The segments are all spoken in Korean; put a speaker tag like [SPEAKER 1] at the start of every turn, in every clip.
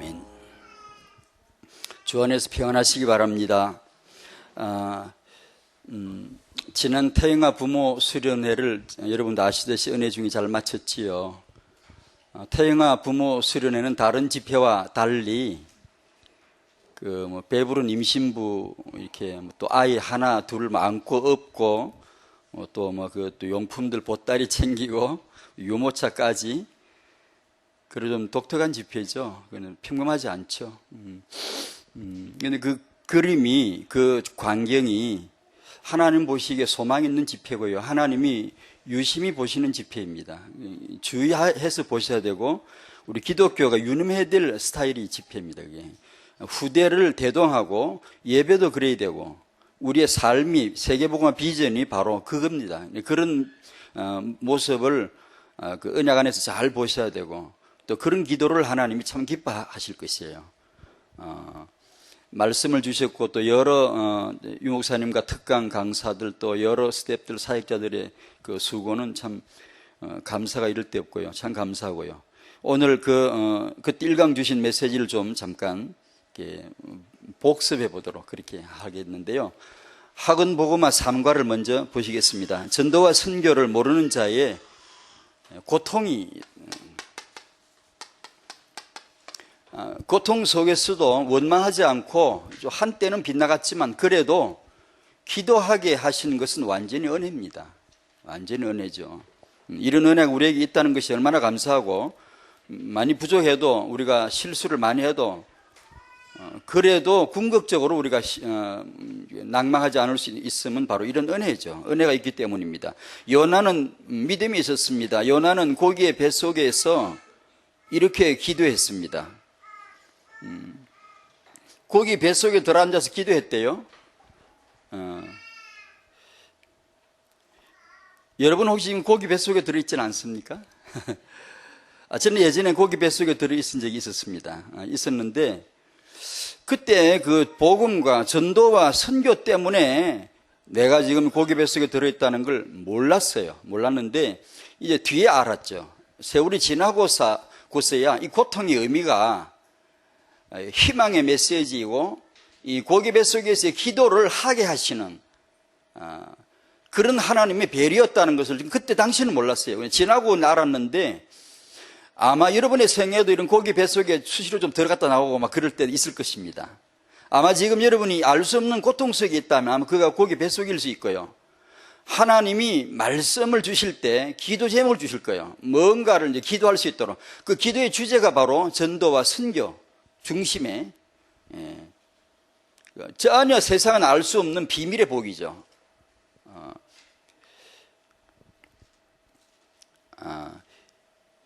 [SPEAKER 1] 아멘. 주 안에서 평안하시기 바랍니다. 지난 태영아 부모 수련회를 여러분도 아시듯이 은혜 중에 잘 마쳤지요. 태영아 부모 수련회는 다른 집회와 달리 배부른 임신부 이렇게 또 아이 하나 둘 안고 업고 또 용품들 보따리 챙기고 유모차까지 그리고 좀 독특한 집회죠. 그는 평범하지 않죠. 근데 그 그림이 그 광경이 하나님 보시기에 소망 있는 집회고요. 하나님이 유심히 보시는 집회입니다. 주의해서 보셔야 되고 우리 기독교가 유념해야 될 스타일이 집회입니다. 그게. 후대를 대동하고 예배도 그래야 되고 우리의 삶이 세계복음화 비전이 바로 그겁니다. 그런 모습을 그 언약 안에서 잘 보셔야 되고 또 그런 기도를 하나님이 참 기뻐하실 것이에요. 말씀을 주셨고 또 여러 유목사님과 특강 강사들 또 여러 스태프들 사역자들의 그 수고는 참 감사가 이를 데 없고요. 참 감사하고요. 오늘 그때 1강 주신 메시지를 좀 잠깐 이렇게 복습해 보도록 그렇게 하겠는데요. 학원 복음화 3과를 먼저 보시겠습니다. 전도와 선교를 모르는 자의 고통 속에서도 원망하지 않고 한때는 빗나갔지만 그래도 기도하게 하시는 것은 완전히 은혜입니다. 완전히 은혜죠. 이런 은혜가 우리에게 있다는 것이 얼마나 감사하고 많이 부족해도 우리가 실수를 많이 해도 그래도 궁극적으로 우리가 낭망하지 않을 수 있으면 바로 이런 은혜죠. 은혜가 있기 때문입니다. 요나는 믿음이 있었습니다. 요나는 고기의 뱃속에서 이렇게 기도했습니다. 고기 뱃속에 들어앉아서 기도했대요. 여러분 혹시 지금 고기 뱃속에 들어있지는 않습니까? 저는 예전에 고기 뱃속에 들어있은 적이 있었는데 그때 그 복음과 전도와 선교 때문에 내가 지금 고기 뱃속에 들어있다는 걸 몰랐는데 이제 뒤에 알았죠. 세월이 지나고서야 이 고통의 의미가 희망의 메시지이고 이 고기 뱃속에서의 기도를 하게 하시는 그런 하나님의 배려였다는 것을 그때 당시는 몰랐어요. 지나고 알았는데 아마 여러분의 생애도 이런 고기 뱃속에 수시로 좀 들어갔다 나오고 막 그럴 때 있을 것입니다. 아마 지금 여러분이 알 수 없는 고통 속에 있다면 아마 그가 고기 뱃속일 수 있고요. 하나님이 말씀을 주실 때 기도 제목을 주실 거예요. 뭔가를 이제 기도할 수 있도록. 그 기도의 주제가 바로 전도와 선교 중심에 전혀 세상은 알 수 없는 비밀의 복이죠.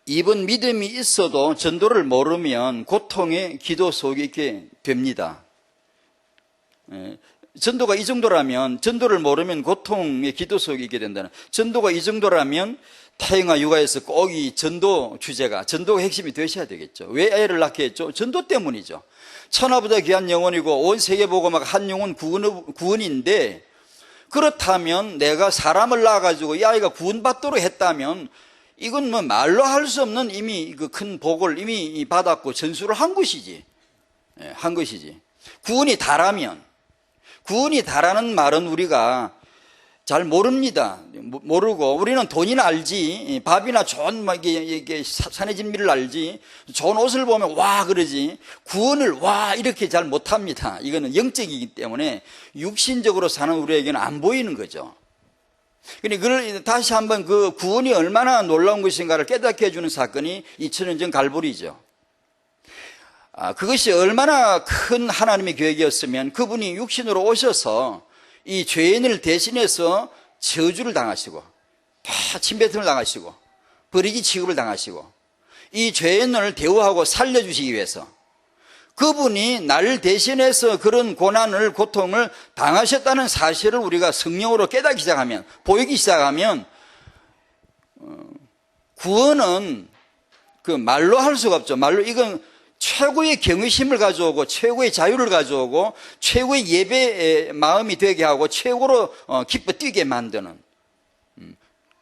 [SPEAKER 1] 이번 믿음이 있어도 전도를 모르면 고통의 기도 속에 있게 됩니다. 전도가 이 정도라면 전도를 모르면 고통의 기도 속에 있게 된다는 전도가 이 정도라면 태영아 육아에서 꼭 이 전도 주제가 전도가 핵심이 되셔야 되겠죠. 왜 애를 낳게 했죠? 전도 때문이죠. 천하보다 귀한 영혼이고 온 세계 보고 막 한 영혼 구원인데 그렇다면 내가 사람을 낳아가지고 이 아이가 구원받도록 했다면 이건 뭐 말로 할 수 없는 이미 그 큰 복을 이미 받았고 전수를 한 것이지. 한 것이지. 구원이 다라는 말은 우리가 잘 모릅니다. 모르고 우리는 돈이나 알지 밥이나 좋은 이게 산의 진미를 알지 좋은 옷을 보면 와 그러지 구원을 와 이렇게 잘 못합니다. 이거는 영적이기 때문에 육신적으로 사는 우리에게는 안 보이는 거죠. 그걸 다시 한번 그 구원이 얼마나 놀라운 것인가를 깨닫게 해주는 사건이 2000년 전 갈보리죠. 그것이 얼마나 큰 하나님의 계획이었으면 그분이 육신으로 오셔서 이 죄인을 대신해서 저주를 당하시고 다 침뱉음을 당하시고 버리기 취급을 당하시고 이 죄인을 대우하고 살려주시기 위해서 그분이 나를 대신해서 그런 고난을 고통을 당하셨다는 사실을 우리가 성령으로 깨닫기 시작하면 보이기 시작하면 구원은 그 말로 할 수가 없죠. 말로 이건 최고의 경외심을 가져오고 최고의 자유를 가져오고 최고의 예배의 마음이 되게 하고 최고로 기뻐 뛰게 만드는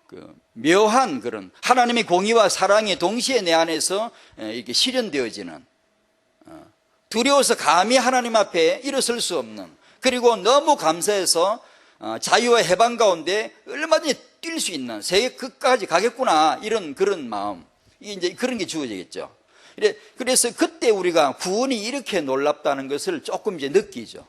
[SPEAKER 1] 그 묘한 그런 하나님의 공의와 사랑이 동시에 내 안에서 이렇게 실현되어지는 두려워서 감히 하나님 앞에 일어설 수 없는, 그리고 너무 감사해서 자유와 해방 가운데 얼마든지 뛸 수 있는, 세계 끝까지 가겠구나, 이런 그런 마음, 이제 그런 게 주어지겠죠. 그래서 그때 우리가 구원이 이렇게 놀랍다는 것을 조금 이제 느끼죠.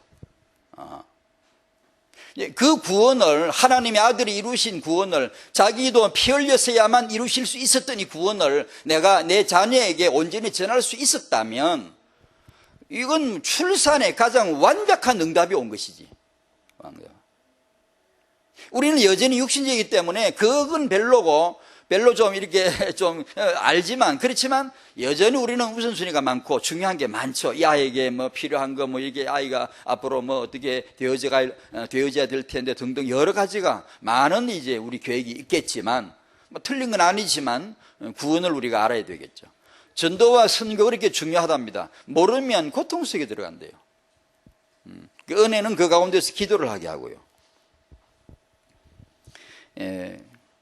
[SPEAKER 1] 그 구원을, 하나님의 아들이 이루신 구원을, 자기도 피 흘렸어야만 이루실 수 있었던 이 구원을 내가 내 자녀에게 온전히 전할 수 있었다면, 이건 출산에 가장 완벽한 응답이 온 것이지. 우리는 여전히 육신적이기 때문에 그건 별로 좀 이렇게 좀 알지만, 그렇지만 여전히 우리는 우선순위가 많고 중요한 게 많죠. 이 아이에게 뭐 필요한 거, 뭐 이게 아이가 앞으로 뭐 어떻게 되어져야 될 텐데 등등 여러 가지가 많은 이제 우리 계획이 있겠지만, 뭐 틀린 건 아니지만 구원을 우리가 알아야 되겠죠. 전도와 선교가 그렇게 중요하답니다. 모르면 고통 속에 들어간대요. 그 은혜는 그 가운데서 기도를 하게 하고요.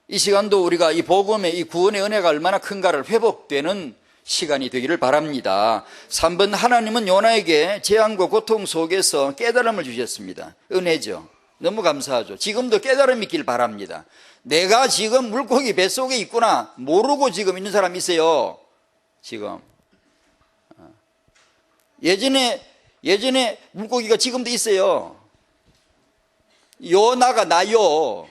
[SPEAKER 1] 이 시간도 우리가 이 복음의 이 구원의 은혜가 얼마나 큰가를 회복되는 시간이 되기를 바랍니다. 3번, 하나님은 요나에게 재앙과 고통 속에서 깨달음을 주셨습니다. 은혜죠. 너무 감사하죠. 지금도 깨달음이 있길 바랍니다. 내가 지금 물고기 뱃속에 있구나 모르고 지금 있는 사람이 있어요. 지금 예전에 물고기가 지금도 있어요. 요나가 나요.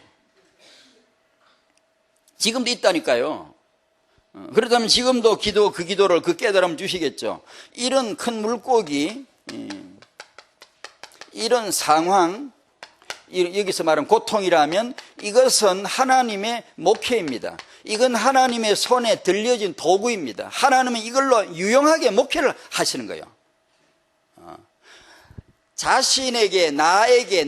[SPEAKER 1] 지금도 있다니까요. 그렇다면 지금도 그 기도를, 그 깨달음을 주시겠죠. 이런 큰 물고기, 이런 상황, 여기서 말하는 고통이라면 이것은 하나님의 목회입니다. 이건 하나님의 손에 들려진 도구입니다. 하나님은 이걸로 유용하게 목회를 하시는 거예요. 자신에게, 나에게,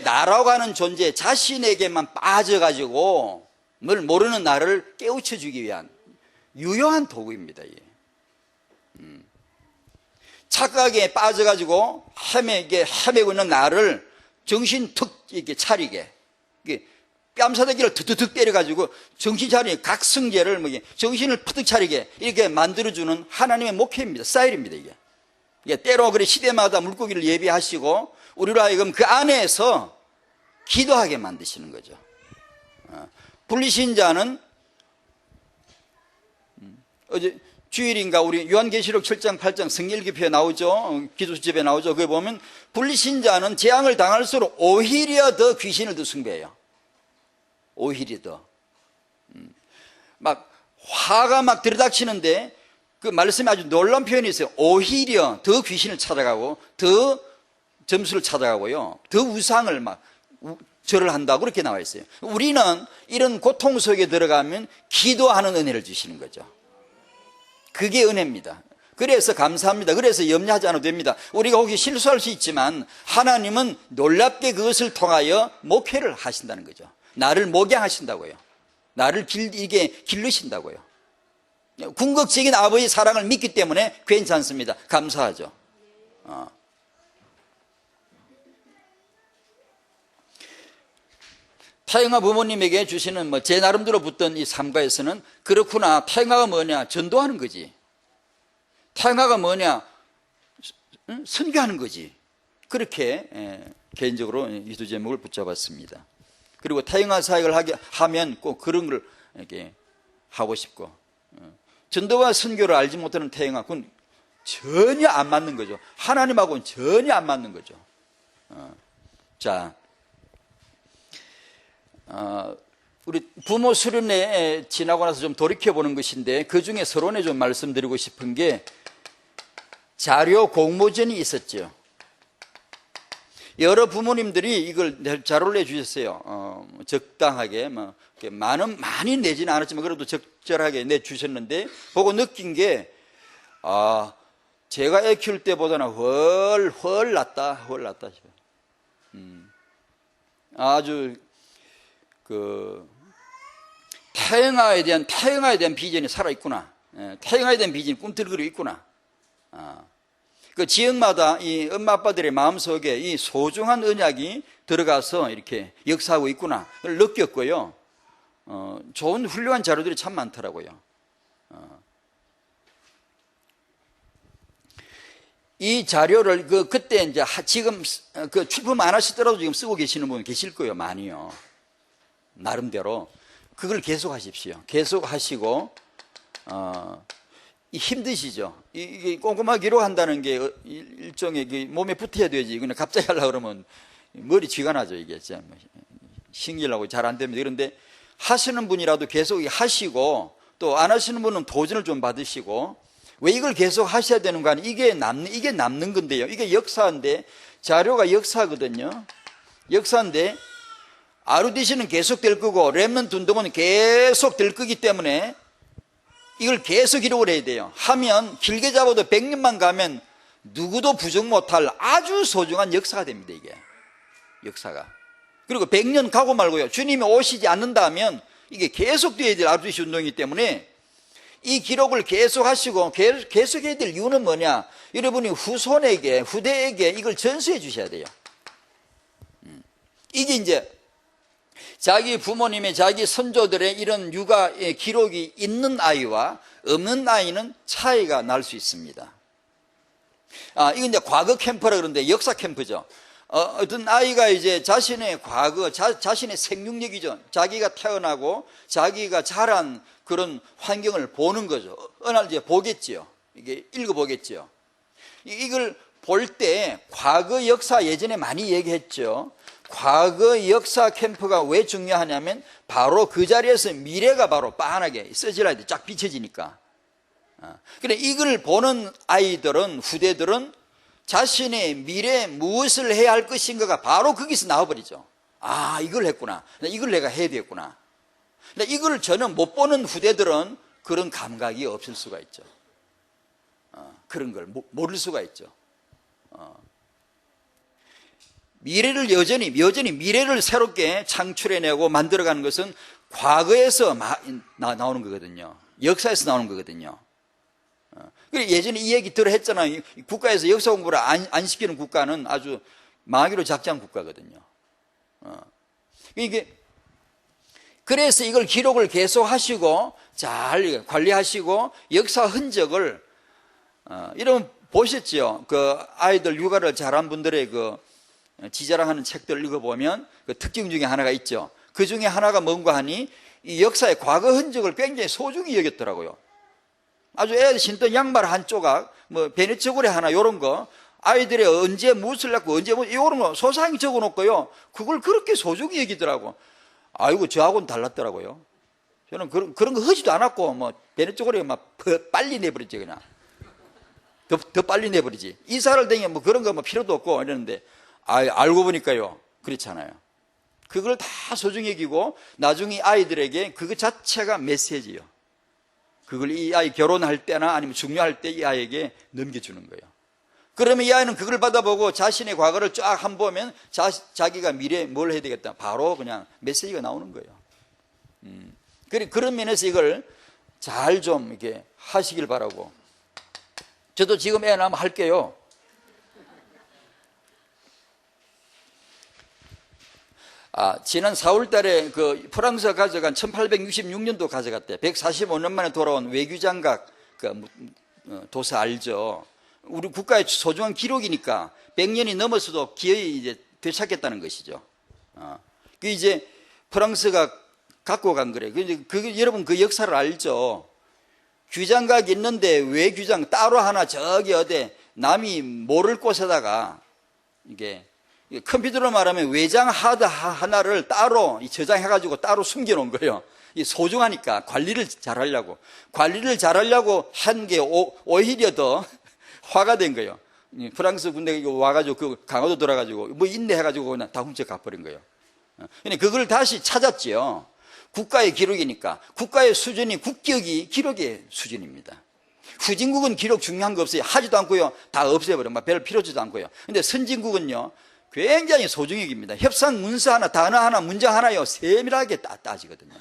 [SPEAKER 1] 나라고 하는 존재, 자신에게만 빠져가지고 뭘 모르는 나를 깨우쳐 주기 위한 유용한 도구입니다. 착각에 빠져가지고 헤매고 있는 나를 정신 툭 이렇게 차리게, 뺨사대기를 툭툭 때려가지고 정신 차리게, 각성제를 정신을 푸득 차리게 이렇게 만들어주는 하나님의 목회입니다. 스타일입니다. 이게 때로 그래 시대마다 물고기를 예비하시고 우리로 하여금 그 안에서 기도하게 만드시는 거죠. 불신자는 어제 주일인가 우리 요한계시록 7장 8장 성경일기표에 나오죠. 기도수집에 나오죠. 거기 보면 불신자는 재앙을 당할수록 오히려 더 귀신을 더 숭배해요. 오히려 더 막 화가 막 들이닥치는데 그 말씀에 아주 놀라운 표현이 있어요. 오히려 더 귀신을 찾아가고 더 점수를 찾아가고요, 더 우상을 막 절을 한다고 그렇게 나와 있어요. 우리는 이런 고통 속에 들어가면 기도하는 은혜를 주시는 거죠. 그게 은혜입니다. 그래서 감사합니다. 그래서 염려하지 않아도 됩니다. 우리가 혹시 실수할 수 있지만 하나님은 놀랍게 그것을 통하여 목회를 하신다는 거죠. 나를 목양하신다고요. 나를 기르신다고요. 궁극적인 아버지의 사랑을 믿기 때문에 괜찮습니다. 감사하죠. 타영아 부모님에게 주시는 제 나름대로 붙던 이 삼가에서는 그렇구나, 타영아가 뭐냐, 전도하는 거지. 타영아가 뭐냐, 선교하는 거지. 그렇게 개인적으로 이 두 제목을 붙잡았습니다. 그리고 타영아 사역을 하면 꼭 그런 걸 이렇게 하고 싶고, 전도와 선교를 알지 못하는 타영아, 그건 전혀 안 맞는 거죠. 하나님하고는 전혀 안 맞는 거죠. 자, 우리 부모 수련회 지나고 나서 좀 돌이켜보는 것인데, 그 중에 서론에 좀 말씀드리고 싶은 게 자료 공모전이 있었죠. 여러 부모님들이 이걸 자료를 내주셨어요. 적당하게, 많이 내지는 않았지만 그래도 적절하게 내주셨는데, 보고 느낀 게, 제가 애 키울 때보다는 훨 낫다. 아주 타영아에 대한 비전이 살아있구나. 타영아에 대한 비전이 꿈틀거리고 있구나. 그 지역마다 이 엄마 아빠들의 마음속에 이 소중한 언약이 들어가서 이렇게 역사하고 있구나 를 느꼈고요. 좋은 훌륭한 자료들이 참 많더라고요. 이 자료를 그때 이제 지금 그 출품 안 하시더라도 지금 쓰고 계시는 분 계실 거예요. 많이요. 나름대로 그걸 계속 하십시오. 계속 하시고 힘드시죠. 이게 꼼꼼하게 기록한다는 게 일종의 몸에 붙어야 되지. 그냥 갑자기 하려고 그러면 머리 쥐가 나죠. 이게 진짜 신기하고 잘 안 됩니다. 그런데 하시는 분이라도 계속 하시고 또 안 하시는 분은 도전을 좀 받으시고 왜 이걸 계속 하셔야 되는가 하면 이게 남는 건데요. 이게 역사인데 자료가 역사거든요. 역사인데 RUDC는 계속 될 거고 랩넌트 운동은 계속 될 거기 때문에 이걸 계속 기록을 해야 돼요. 하면 길게 잡아도 100년만 가면 누구도 부정 못할 아주 소중한 역사가 됩니다. 이게 역사가. 그리고 100년 가고 말고요. 주님이 오시지 않는다 하면 이게 계속 돼야 될 RUDC 운동이기 때문에 이 기록을 계속 하시고 계속 해야 될 이유는 뭐냐? 여러분이 후손에게 후대에게 이걸 전수해 주셔야 돼요. 이게 이제 자기 부모님의 자기 선조들의 이런 육아의 기록이 있는 아이와 없는 아이는 차이가 날 수 있습니다. 이건 이제 과거 캠프라 그러는데 역사 캠프죠. 어떤 아이가 이제 자신의 과거, 자신의 생육력이죠. 자기가 태어나고 자기가 자란 그런 환경을 보는 거죠. 어느 날 이제 보겠지요. 이게 읽어보겠지요. 이걸 볼 때 과거 역사 예전에 많이 얘기했죠. 과거 역사 캠프가 왜 중요하냐면 바로 그 자리에서 미래가 바로 빤하게 서질라이트 쫙 비춰지니까. 그래 이걸 보는 아이들은 후대들은 자신의 미래에 무엇을 해야 할 것인가가 바로 거기서 나와버리죠. 이걸 했구나. 이걸 내가 해야 되겠구나. 근데 이걸 전혀 못 보는 후대들은 그런 감각이 없을 수가 있죠. 그런 걸 모를 수가 있죠. 미래를 여전히 미래를 새롭게 창출해내고 만들어가는 것은 과거에서 나오는 거거든요. 역사에서 나오는 거거든요. 그래 예전에 이 얘기 들어 했잖아요. 국가에서 역사 공부를 안 시키는 국가는 아주 망하기로 작정한 국가거든요. 이게 그래서 이걸 기록을 계속 하시고 잘 관리하시고 역사 흔적을 여러분 보셨죠? 그 아이들 육아를 잘한 분들의 그 지자랑하는 책들 읽어보면 그 특징 중에 하나가 있죠. 그 중에 하나가 뭔가 하니 이 역사의 과거 흔적을 굉장히 소중히 여겼더라고요. 아주 애들 신던 양말 한 조각, 뭐 베네치고리 하나 이런 거 아이들이 언제 무엇을 했고 언제 이런 거 소상히 적어놓고요. 그걸 그렇게 소중히 여기더라고. 아이고 저하고는 달랐더라고요. 저는 그런 거 하지도 않았고 뭐 베네치고리 막 빨리 내버리지 그냥. 더 빨리 내버리지. 이사를 댕겨 뭐 그런 거 뭐 필요도 없고 이러는데 알고 보니까요. 그렇잖아요. 그걸 다 소중히 여기고 나중에 아이들에게 그거 자체가 메시지예요. 그걸 이 아이 결혼할 때나 아니면 중요할 때 이 아이에게 넘겨주는 거예요. 그러면 이 아이는 그걸 받아보고 자신의 과거를 쫙 한번 보면 자기가 미래에 뭘 해야 되겠다. 바로 그냥 메시지가 나오는 거예요. 그런 면에서 이걸 잘 좀 이렇게 하시길 바라고. 저도 지금 애 낳으면 할게요. 지난 4월 달에 그 프랑스가 가져간 1866년도 가져갔대. 145년 만에 돌아온 외교장각 도서 알죠? 우리 국가의 소중한 기록이니까 100년이 넘었어도 기어이 이제 되찾겠다는 것이죠. 그 이제 프랑스가 갖고 간 거래. 여러분 그 역사를 알죠? 규장각이 있는데 외규장 따로 하나 저기 어디 남이 모를 곳에다가 이게 컴퓨터로 말하면 외장 하드 하나를 따로 저장해가지고 따로 숨겨놓은 거예요. 소중하니까 관리를 잘하려고. 관리를 잘하려고 한 게 오히려 더 화가 된 거예요. 프랑스 군대가 와가지고 그 강화도 들어가지고 뭐 인내해가지고 그냥 다 훔쳐 가버린 거예요. 근데 그걸 다시 찾았지요. 국가의 기록이니까. 국가의 수준이 국격이 기록의 수준입니다. 후진국은 기록 중요한 거 없어요. 하지도 않고요. 다 없애버려. 별 필요지도 않고요. 근데 선진국은요. 굉장히 소중히 여깁니다. 협상 문서 하나, 단어 하나, 문장 하나요. 세밀하게 따지거든요.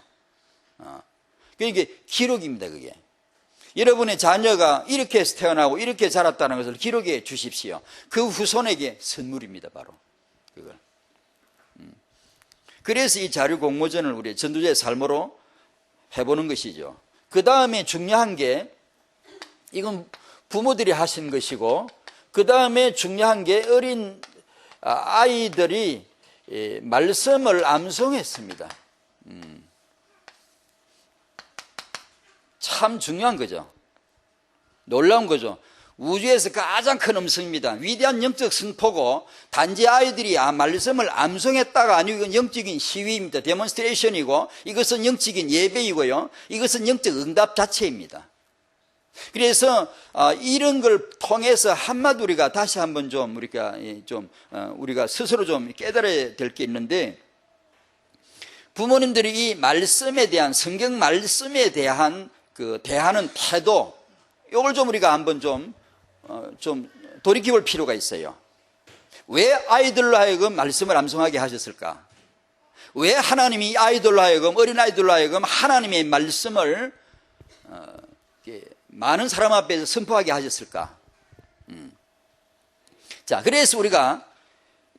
[SPEAKER 1] 이게 기록입니다. 그게. 여러분의 자녀가 이렇게 해서 태어나고 이렇게 자랐다는 것을 기록해 주십시오. 그 후손에게 선물입니다. 바로 그걸. 그래서 이 자료 공모전을 우리 전도자의 삶으로 해보는 것이죠. 그 다음에 중요한 게 이건 부모들이 하신 것이고 그 다음에 중요한 게 어린 아이들이 말씀을 암송했습니다. 참 중요한 거죠. 놀라운 거죠. 우주에서 가장 큰 음성입니다. 위대한 영적 승포고 단지 아이들이 말씀을 암송했다가 아니고 이건 영적인 시위입니다. 데몬스트레이션이고 이것은 영적인 예배이고요. 이것은 영적 응답 자체입니다. 그래서 이런 걸 통해서 한마디 우리가 다시 한번 좀 우리가 스스로 좀 깨달아야 될 게 있는데, 부모님들이 이 말씀에 대한 성경 말씀에 대한 그 대하는 태도, 이걸 좀 우리가 한번 좀 돌이켜볼 필요가 있어요. 왜 아이들로 하여금 말씀을 암송하게 하셨을까? 왜 하나님이 아이들로 하여금, 어린 아이들로 하여금 하나님의 말씀을 많은 사람 앞에서 선포하게 하셨을까? 자, 그래서 우리가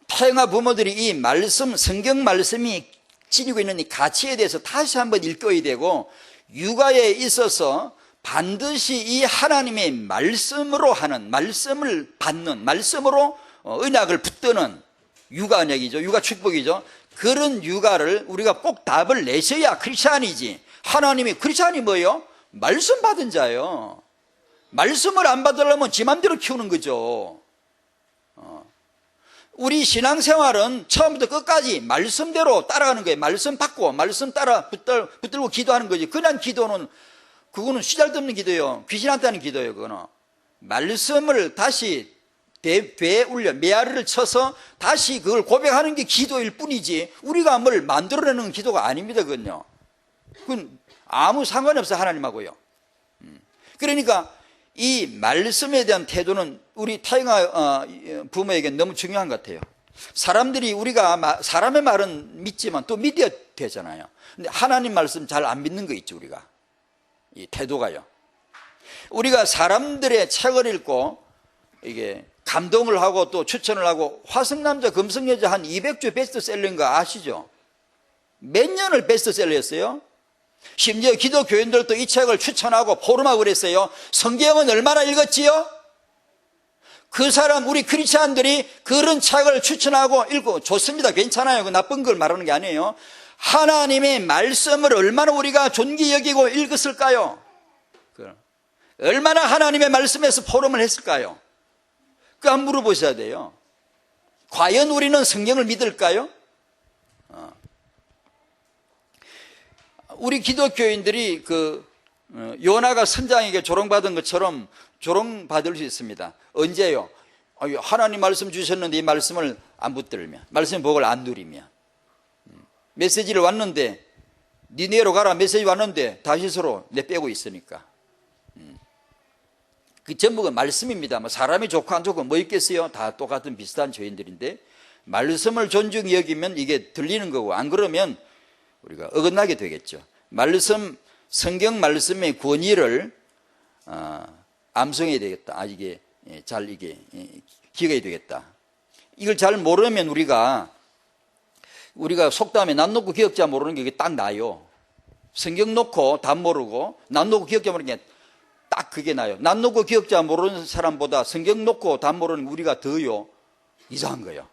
[SPEAKER 1] 태영아 부모들이 이 말씀, 성경 말씀이 지니고 있는 이 가치에 대해서 다시 한번 읽어야 되고, 육아에 있어서 반드시 이 하나님의 말씀으로 하는, 말씀을 받는, 말씀으로 언약을 붙드는 육아 언약이죠. 육아 축복이죠. 그런 육아를 우리가 꼭 답을 내셔야 크리스찬이지. 하나님이, 크리스찬이 뭐예요? 말씀 받은 자예요. 말씀을 안 받으려면 지 맘대로 키우는 거죠. 우리 신앙생활은 처음부터 끝까지 말씀대로 따라가는 거예요. 말씀 받고 말씀 따라 붙들고 기도하는 거지. 그냥 기도는, 그거는 시잘데없는 기도예요. 귀신한테 하는 기도예요. 그거는 말씀을 다시 배에 울려 메아리를 쳐서 다시 그걸 고백하는 게 기도일 뿐이지, 우리가 뭘 만들어내는 기도가 아닙니다. 그건요, 그건 아무 상관이 없어요, 하나님하고요. 그러니까 이 말씀에 대한 태도는 우리 태영아 부모에게 너무 중요한 것 같아요. 사람들이, 우리가 사람의 말은 믿지만 또 믿어야 되잖아요. 근데 하나님 말씀 잘 안 믿는 거 있죠, 우리가. 이 태도가요. 우리가 사람들의 책을 읽고 이게 감동을 하고 또 추천을 하고, 화성남자 금성여자 한 200주 베스트셀러인 거 아시죠? 몇 년을 베스트셀러였어요? 심지어 기독교인들도 이 책을 추천하고 포럼하고 그랬어요. 성경은 얼마나 읽었지요? 그 사람, 우리 크리스찬들이 그런 책을 추천하고 읽고 좋습니다. 괜찮아요. 그 나쁜 걸 말하는 게 아니에요. 하나님의 말씀을 얼마나 우리가 존귀 여기고 읽었을까요? 얼마나 하나님의 말씀에서 포럼을 했을까요? 그거 한번 물어보셔야 돼요. 과연 우리는 성경을 믿을까요? 우리 기독교인들이 요나가 선장에게 조롱받은 것처럼 조롱받을 수 있습니다. 언제요? 하나님 말씀 주셨는데 이 말씀을 안 붙들면, 말씀 복을 안 누리면. 메시지를 왔는데, 니네로 가라 메시지 왔는데 다시서로 내 빼고 있으니까. 그 전부가 말씀입니다. 뭐 사람이 좋고 안 좋고 뭐 있겠어요? 다 똑같은 비슷한 죄인들인데, 말씀을 존중히 여기면 이게 들리는 거고, 안 그러면 우리가 어긋나게 되겠죠. 말씀, 성경 말씀의 권위를 암송해야 되겠다. 이게 잘 기억해야 되겠다. 이걸 잘 모르면 우리가 속담에 난 놓고 기억자 모르는 게 딱 나요. 성경 놓고 답 모르고 난 놓고 기억자 모르는 게 딱 그게 나요. 난 놓고 기억자 모르는 사람보다 성경 놓고 답 모르는 우리가 더요 이상한 거예요.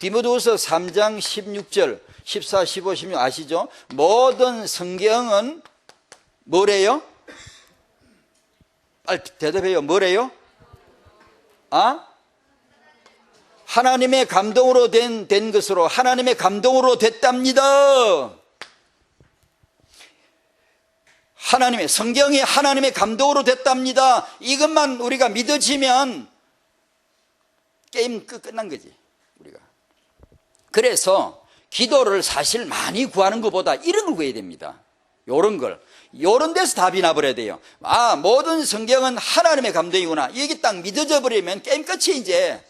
[SPEAKER 1] 디모데후서 3장 16절 14, 15, 16 아시죠? 모든 성경은 뭐래요? 빨리 대답해요. 뭐래요? 하나님의 감동으로 된 것으로, 하나님의 감동으로 됐답니다. 하나님의, 성경이 하나님의 감동으로 됐답니다. 이것만 우리가 믿어지면 게임 끝난 거지, 우리가. 그래서 기도를 사실 많이 구하는 것보다 이런 걸 구해야 됩니다. 요런 데서 답이 나버려야 돼요. 모든 성경은 하나님의 감동이구나. 이게 딱 믿어져 버리면 게임 끝이 이제.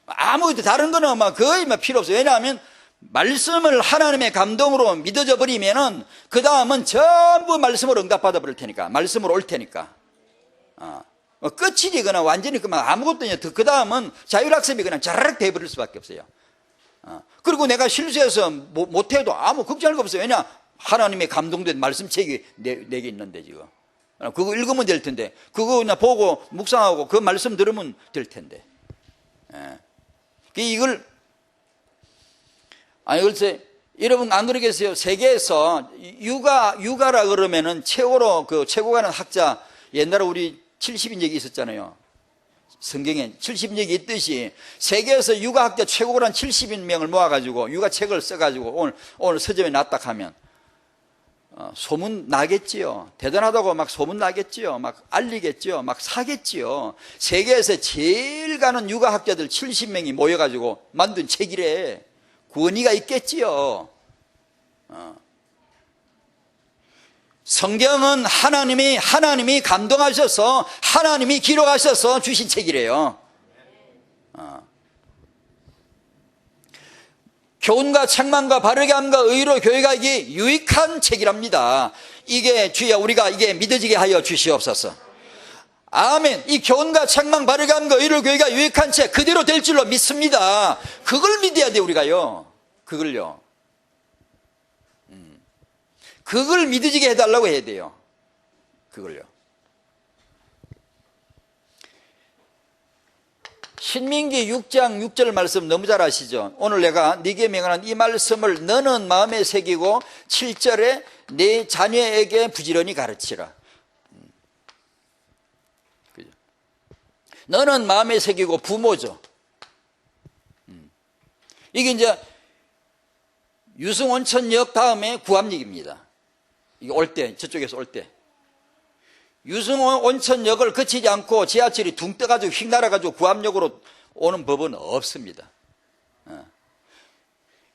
[SPEAKER 1] 아무 다른 거는 거의 필요 없어요. 왜냐하면 말씀을 하나님의 감동으로 믿어져 버리면은 그 다음은 전부 말씀으로 응답받아 버릴 테니까, 말씀으로 올 테니까. 끝이지 그냥 완전히 아무것도 아니야. 그 다음은 자율학습이 그냥 자르륵 돼버릴 수밖에 없어요. 그리고 내가 실수해서 못해도 아무 걱정할 거 없어요. 왜냐? 하나님의 감동된 말씀책이 내게 있는데 지금. 그거 읽으면 될 텐데, 그거 그냥 보고 묵상하고 그 말씀 들으면 될 텐데. 이걸, 아니, 글쎄, 여러분 안 그러겠어요? 세계에서 육아라 그러면은 최고로 최고 가는 학자, 옛날에 우리 70인역이 있었잖아요. 성경에 70인역이 있듯이 세계에서 육아학자 최고란 70인명을 모아가지고 육아책을 써가지고 오늘 서점에 놨다 하면 소문 나겠지요. 대단하다고 막 소문 나겠지요. 막 알리겠지요. 막 사겠지요. 세계에서 제일 가는 육아학자들 70명이 모여가지고 만든 책이래. 권위가 있겠지요. 성경은 하나님이 감동하셔서 하나님이 기록하셔서 주신 책이래요. 교훈과 책망과 바르게 함과 의로 교육하기 유익한 책이랍니다. 이게 주여 우리가 이게 믿어지게 하여 주시옵소서. 아멘. 이 교훈과 책망 바르게 함과 의로 교육하기 유익한 책 그대로 될 줄로 믿습니다. 그걸 믿어야 돼 우리가요. 그걸요. 그걸 믿어지게 해달라고 해야 돼요. 그걸요. 신민기 6장 6절 말씀 너무 잘 아시죠? 오늘 내가 네게 명하는 이 말씀을 너는 마음에 새기고 7절에 네 자녀에게 부지런히 가르치라. 너는 마음에 새기고 부모죠. 이게 이제 유승온천역 다음에 구암역입니다. 이게 올 때, 저쪽에서 올 때. 유승온천역을 거치지 않고 지하철이 둥 떠가지고 휙 날아가지고 구암역으로 오는 법은 없습니다.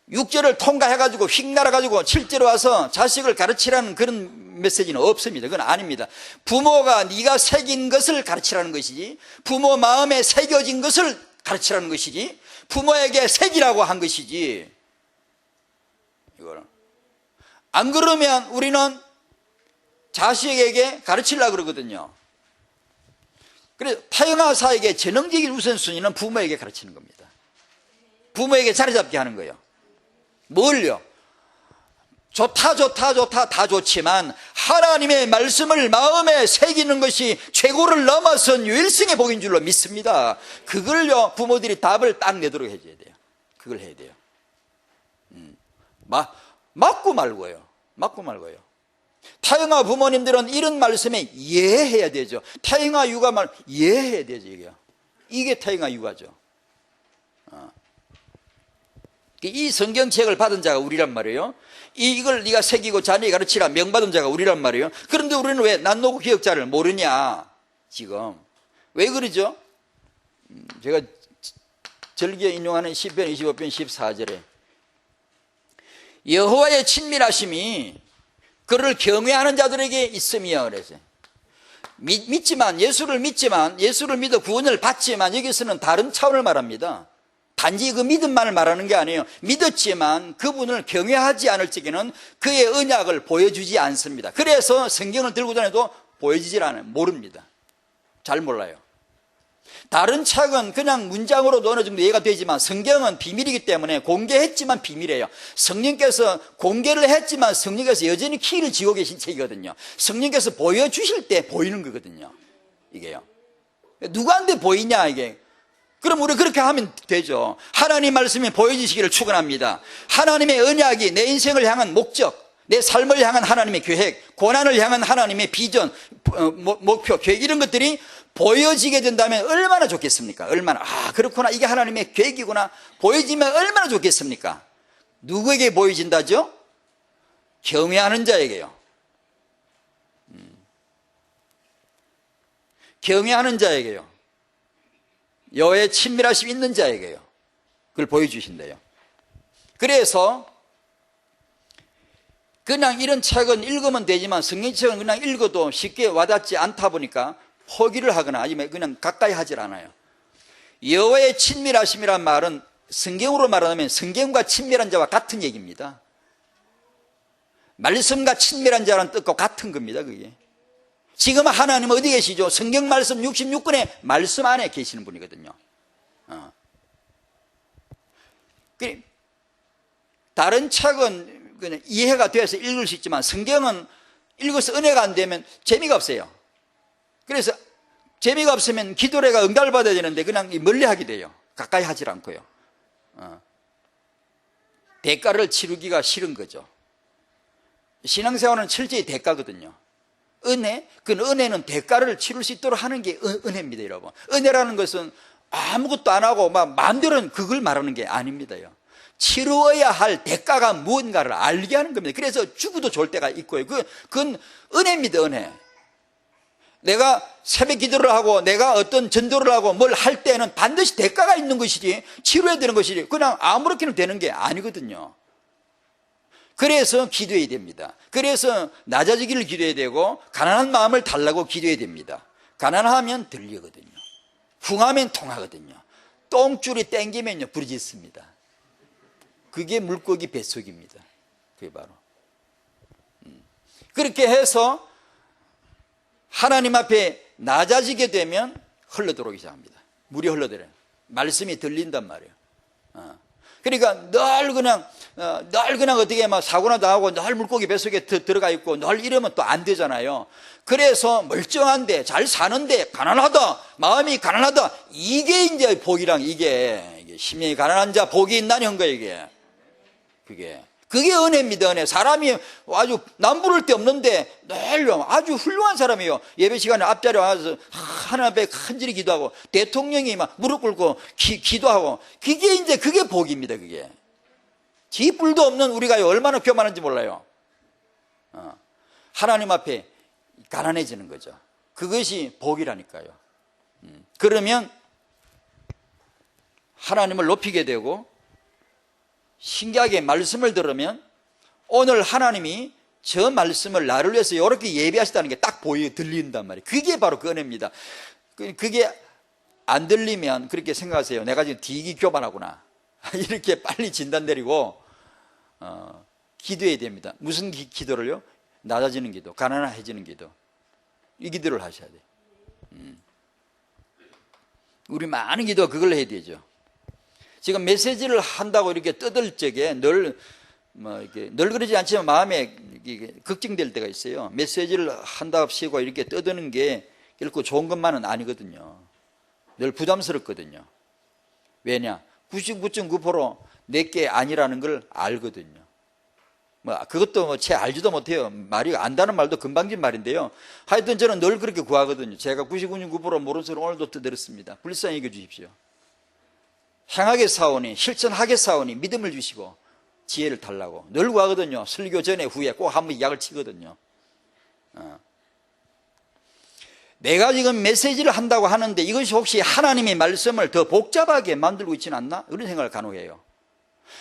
[SPEAKER 1] 6절을 통과해가지고 휙 날아가지고 7절에 와서 자식을 가르치라는 그런 메시지는 없습니다. 그건 아닙니다. 부모가 네가 새긴 것을 가르치라는 것이지, 부모 마음에 새겨진 것을 가르치라는 것이지, 부모에게 새기라고 한 것이지, 이거는. 안 그러면 우리는 자식에게 가르치려고 그러거든요. 그래서 타영아사에게 전형적인 우선순위는 부모에게 가르치는 겁니다. 부모에게 자리 잡게 하는 거예요. 뭘요? 좋다 다 좋지만 하나님의 말씀을 마음에 새기는 것이 최고를 넘어선 유일성의 복인 줄로 믿습니다. 그걸요 부모들이 답을 딱 내도록 해줘야 돼요. 그걸 해야 돼요. 맞고 말고요. 맞고 말고요. 타영아 부모님들은 이런 말씀에 이해해야 되죠. 타영아 육아 말 이해해야 되죠. 이게 타영아 육아죠. 이 성경책을 받은 자가 우리란 말이에요. 이걸 네가 새기고 자녀에게 가르치라 명받은 자가 우리란 말이에요. 그런데 우리는 왜 난노고 기억자를 모르냐 지금. 왜 그러죠? 제가 절기에 인용하는 시편 25편 14절에 여호와의 친밀하심이 그를 경외하는 자들에게 있으며 그랬어요. 믿지만 예수를 믿어 구원을 받지만 여기서는 다른 차원을 말합니다. 단지 그 믿음만을 말하는 게 아니에요. 믿었지만 그분을 경외하지 않을 적에는 그의 언약을 보여주지 않습니다. 그래서 성경을 들고 다녀도 보여지질 않아요. 모릅니다. 잘 몰라요. 다른 책은 그냥 문장으로도 어느 정도 이해가 되지만 성경은 비밀이기 때문에 공개했지만 비밀이에요. 성령께서 공개를 했지만 성령께서 여전히 키를 쥐고 계신 책이거든요. 성령께서 보여주실 때 보이는 거거든요. 이게요. 누구한테 보이냐 이게. 그럼 우리 그렇게 하면 되죠. 하나님 말씀이 보여주시기를 축원합니다. 하나님의 언약이 내 인생을 향한 목적, 내 삶을 향한 하나님의 계획, 고난을 향한 하나님의 비전, 목표, 계획 이런 것들이 보여지게 된다면 얼마나 좋겠습니까? 얼마나 그렇구나 이게 하나님의 계획이구나 보여지면 얼마나 좋겠습니까? 누구에게 보여진다죠? 경외하는 자에게요. 경외하는 자에게요. 여호와의 친밀하심 있는 자에게요. 그걸 보여주신대요. 그래서 그냥 이런 책은 읽으면 되지만 성경책은 그냥 읽어도 쉽게 와닿지 않다 보니까 포기를 하거나 아니면 그냥 가까이 하질 않아요. 여호와의 친밀하심이란 말은 성경으로 말하면 성경과 친밀한 자와 같은 얘기입니다. 말씀과 친밀한 자라는 뜻과 같은 겁니다. 그게. 지금 하나님은 어디 계시죠? 성경 말씀 66권의 말씀 안에 계시는 분이거든요. 다른 책은 그냥 이해가 돼서 읽을 수 있지만 성경은 읽어서 은혜가 안 되면 재미가 없어요. 그래서 재미가 없으면 기도례가 응답을 받아야 되는데 그냥 멀리 하게 돼요. 가까이 하질 않고요. 대가를 치르기가 싫은 거죠. 신앙생활은 철저히 대가거든요. 은혜? 그 은혜는 대가를 치를 수 있도록 하는 게 은혜입니다, 여러분. 은혜라는 것은 아무것도 안 하고 막 마음대로는 그걸 말하는 게 아닙니다요. 치루어야 할 대가가 무언가를 알게 하는 겁니다. 그래서 죽어도 좋을 때가 있고요. 그건 은혜입니다, 은혜. 내가 새벽 기도를 하고 내가 어떤 전도를 하고 뭘 할 때는 반드시 대가가 있는 것이지 치료해야 되는 것이지 그냥 아무렇게나 되는 게 아니거든요. 그래서 기도해야 됩니다. 그래서 낮아지기를 기도해야 되고 가난한 마음을 달라고 기도해야 됩니다. 가난하면 들리거든요. 풍하면 통하거든요. 똥줄이 땡기면요 부르짖습니다. 그게 물고기 뱃속입니다. 그게 바로 그렇게 해서 하나님 앞에 낮아지게 되면 흘러들어오기 시작합니다. 물이 흘러들어요. 말씀이 들린단 말이에요. 그러니까 늘 그냥 어떻게 막 사고나 당하고 늘 물고기 뱃속에 들어가 있고 늘 이러면 또 안 되잖아요. 그래서 멀쩡한데 잘 사는데 가난하다, 마음이 가난하다, 이게 이제 복이랑 이게 심령이 가난한 자 복이 있나니 한 거예요. 그게 은혜입니다. 은혜. 사람이 아주 남부를 데 없는데 늘 아주 훌륭한 사람이에요. 예배 시간에 앞자리에 와서 하나님 앞에 간절히 기도하고 대통령이 막 무릎 꿇고 기도하고 그게 복입니다. 그게 쥐뿔도 없는 우리가 얼마나 교만한지 몰라요. 하나님 앞에 가난해지는 거죠. 그것이 복이라니까요. 그러면 하나님을 높이게 되고 신기하게 말씀을 들으면 오늘 하나님이 저 말씀을 나를 위해서 이렇게 예비하시다는 게 딱 들린단 말이에요. 그게 바로 그 은혜입니다. 그게 안 들리면 그렇게 생각하세요. 내가 지금 되게 교만하구나. 이렇게 빨리 진단 내리고 기도해야 됩니다. 무슨 기도를요? 낮아지는 기도, 가난해지는 기도. 이 기도를 하셔야 돼요. 우리 많은 기도가 그걸 해야 되죠. 지금 메시지를 한다고 이렇게 떠들 적에 늘 그러지 않지만 마음에 걱정될 때가 있어요. 메시지를 한답시고 이렇게 떠드는 게 결코 좋은 것만은 아니거든요. 늘 부담스럽거든요. 왜냐? 99.9% 내게 아니라는 걸 알거든요. 그것도 채 알지도 못해요. 말이 안다는 말도 금방진 말인데요. 하여튼 저는 늘 그렇게 구하거든요. 제가 99.9% 모르는 소리 오늘도 떠들었습니다. 불쌍히 여겨주십시오. 행하게 사오니 실천하게 사오니 믿음을 주시고 지혜를 달라고 늘 구하거든요. 설교 전에 후에 꼭 한번 약을 치거든요. 내가 지금 메시지를 한다고 하는데 이것이 혹시 하나님의 말씀을 더 복잡하게 만들고 있지는 않나? 그런 생각을 간혹 해요.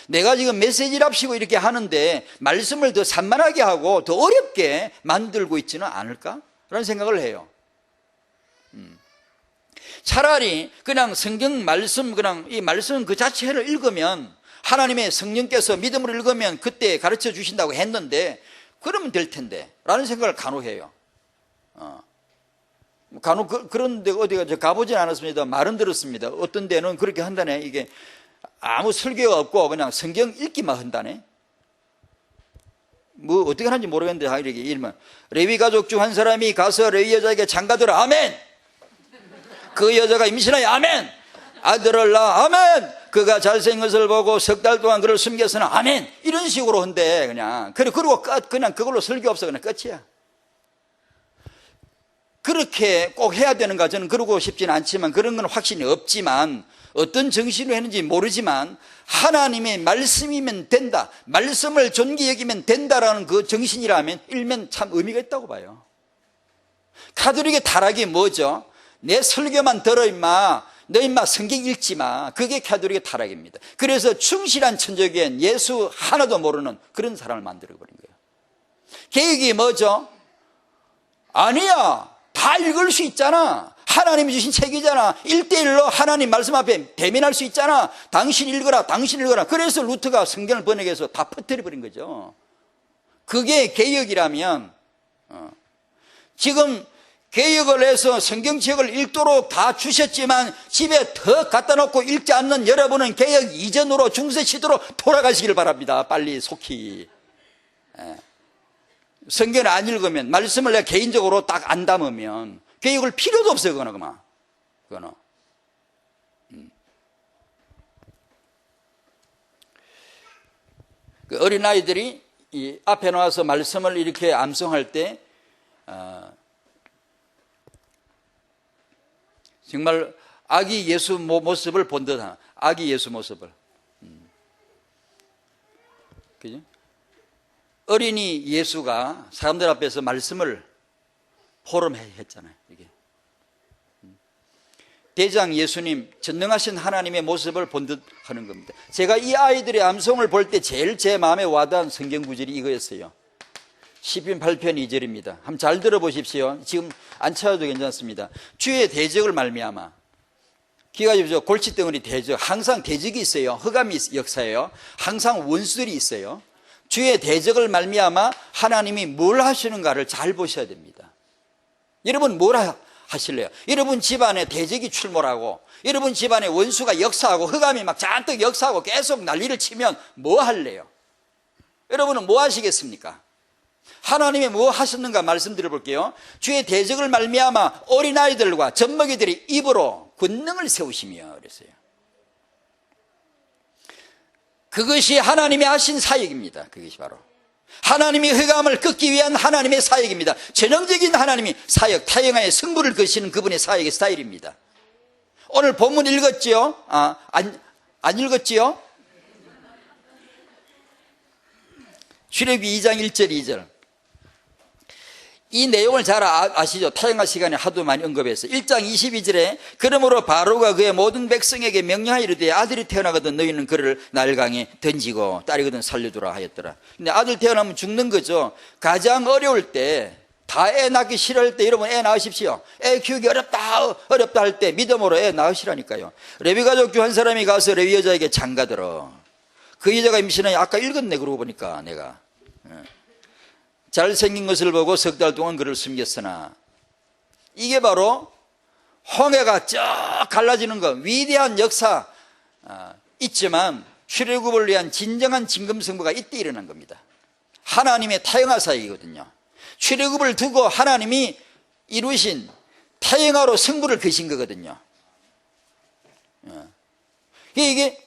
[SPEAKER 1] 내가 지금 메시지를 합시고 이렇게 하는데 말씀을 더 산만하게 하고 더 어렵게 만들고 있지는 않을까? 라는 생각을 해요. 차라리 그냥 성경 말씀, 그냥 이 말씀 그 자체를 읽으면 하나님의 성령께서 믿음으로 읽으면 그때 가르쳐 주신다고 했는데 그러면 될 텐데 라는 생각을 간혹 해요. 간혹 그런데 어디가 가보진 않았습니다. 말은 들었습니다. 어떤 데는 그렇게 한다네. 이게 아무 설교가 없고 그냥 성경 읽기만 한다네. 뭐 어떻게 하는지 모르겠는데 이렇게 이러면 레위 가족 중 한 사람이 가서 레위 여자에게 장가들어 아멘. 그 여자가 임신하여 아멘. 아들을 낳아 아멘. 그가 잘생긴 것을 보고 석 달 동안 그를 숨겨서는 아멘. 이런 식으로 한대 그냥. 그리고 그냥 그걸로 설교 없어 그냥 끝이야. 그렇게 꼭 해야 되는가 저는 그러고 싶지는 않지만 그런 건 확신이 없지만 어떤 정신으로 했는지 모르지만 하나님의 말씀이면 된다. 말씀을 존귀 여기면 된다라는 그 정신이라면 일면 참 의미가 있다고 봐요. 가톨릭의 타락이 뭐죠? 내 설교만 들어 임마. 너 임마 성경 읽지 마. 그게 가톨릭의 타락입니다. 그래서 충실한 천주교엔 예수 하나도 모르는 그런 사람을 만들어버린 거예요. 개혁이 뭐죠? 아니야. 다 읽을 수 있잖아. 하나님이 주신 책이잖아. 1:1로 하나님 말씀 앞에 대면할 수 있잖아. 당신 읽어라. 당신 읽어라. 그래서 루터가 성경을 번역해서 다 퍼뜨려버린 거죠. 그게 개혁이라면 지금 개혁을 해서 성경책을 읽도록 다 주셨지만 집에 더 갖다 놓고 읽지 않는 여러분은 개혁 이전으로 중세 시대로 돌아가시길 바랍니다. 빨리 속히. 성경을 안 읽으면, 말씀을 내가 개인적으로 딱 안 담으면 교육을 필요도 없어요. 그거는. 그 어린아이들이 이 앞에 나와서 말씀을 이렇게 암송할 때 정말 아기 예수 모습을 본 듯한, 아기 예수 모습을. 그죠? 어린이 예수가 사람들 앞에서 말씀을 포럼했잖아요. 이게 대장 예수님, 전능하신 하나님의 모습을 본 듯 하는 겁니다. 제가 이 아이들의 암송을 볼 때 제일 제 마음에 와닿은 성경 구절이 이거였어요. 시편 8편 2절입니다. 한번 잘 들어보십시오. 지금 안 찾아도 괜찮습니다. 주의 대적을 말미암아. 귀가 주십시오. 골칫덩어리 대적. 항상 대적이 있어요. 흑암이 역사예요. 항상 원수들이 있어요. 주의 대적을 말미암아 하나님이 뭘 하시는가를 잘 보셔야 됩니다. 여러분 뭘 하실래요? 여러분 집안에 대적이 출몰하고 여러분 집안에 원수가 역사하고 흑암이 막 잔뜩 역사하고 계속 난리를 치면 뭐 할래요? 여러분은 뭐 하시겠습니까? 하나님이 뭐 하셨는가 말씀드려볼게요. 주의 대적을 말미암아 어린아이들과 젖먹이들이 입으로 권능을 세우시며 그랬어요. 그것이 하나님이 하신 사역입니다. 그것이 바로 하나님이 흑암을 꺾기 위한 하나님의 사역입니다. 전형적인 하나님이 사역, 타영하에 승부를 거시는 그분의 사역의 스타일입니다. 오늘 본문 읽었지요? 안 읽었지요? 출애굽기 2장 1절 2절. 이 내용을 잘 아시죠? 타영할 시간에 하도 많이 언급했어요. 1장 22절에 그러므로 바로가 그의 모든 백성에게 명령하여 이르되 아들이 태어나거든 너희는 그를 나일강에 던지고 딸이거든 살려두라 하였더라. 근데 아들 태어나면 죽는 거죠. 가장 어려울 때, 다 애 낳기 싫어할 때 여러분 애 낳으십시오. 애 키우기 어렵다 할 때 믿음으로 애 낳으시라니까요. 레위 가족 중 한 사람이 가서 레위 여자에게 장가들어. 그 여자가 임신하니 아까 읽었네. 그러고 보니까 내가 잘생긴 것을 보고 석 달 동안 그를 숨겼으나, 이게 바로 홍해가 쫙 갈라지는 것, 위대한 역사 있지만 출애굽을 위한 진정한 진검승부가 이때 일어난 겁니다. 하나님의 타영하 사역이거든요. 출애굽을 두고 하나님이 이루신 타영하로 승부를 거신 거거든요. 이게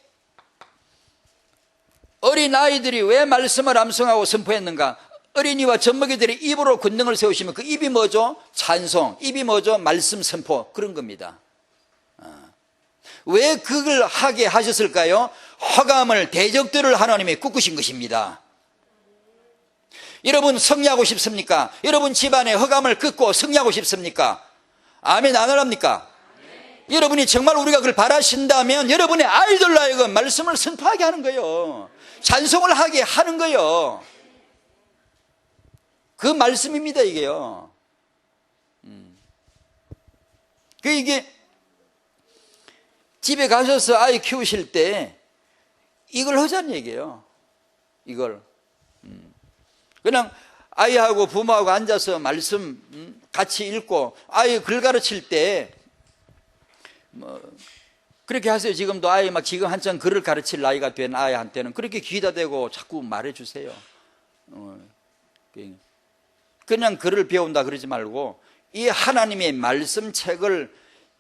[SPEAKER 1] 어린아이들이 왜 말씀을 암송하고 선포했는가? 어린이와 젖먹이들이 입으로 권능을 세우시면 그 입이 뭐죠? 찬송. 입이 뭐죠? 말씀 선포. 그런 겁니다. 왜 그걸 하게 하셨을까요? 흑암을, 대적들을 하나님이 꿈꾸신 것입니다. 여러분 승리하고 싶습니까? 여러분 집안에 흑암을 긋고 승리하고 싶습니까? 아멘 안 하랍니까? 여러분이 정말 우리가 그걸 바라신다면 여러분의 아이들로 하여금 말씀을 선포하게 하는 거예요. 찬송을 하게 하는 거예요. 그 말씀입니다, 이게요. 이게 집에 가셔서 아이 키우실 때 이걸 하자는 얘기예요. 이걸. 그냥 아이하고 부모하고 앉아서 말씀 같이 읽고 아이 글 가르칠 때 그렇게 하세요. 지금도 아이 막 지금 한창 글을 가르칠 나이가 된 아이한테는 그렇게 귀에다 대고 자꾸 말해주세요. 그냥 글을 배운다 그러지 말고 이 하나님의 말씀책을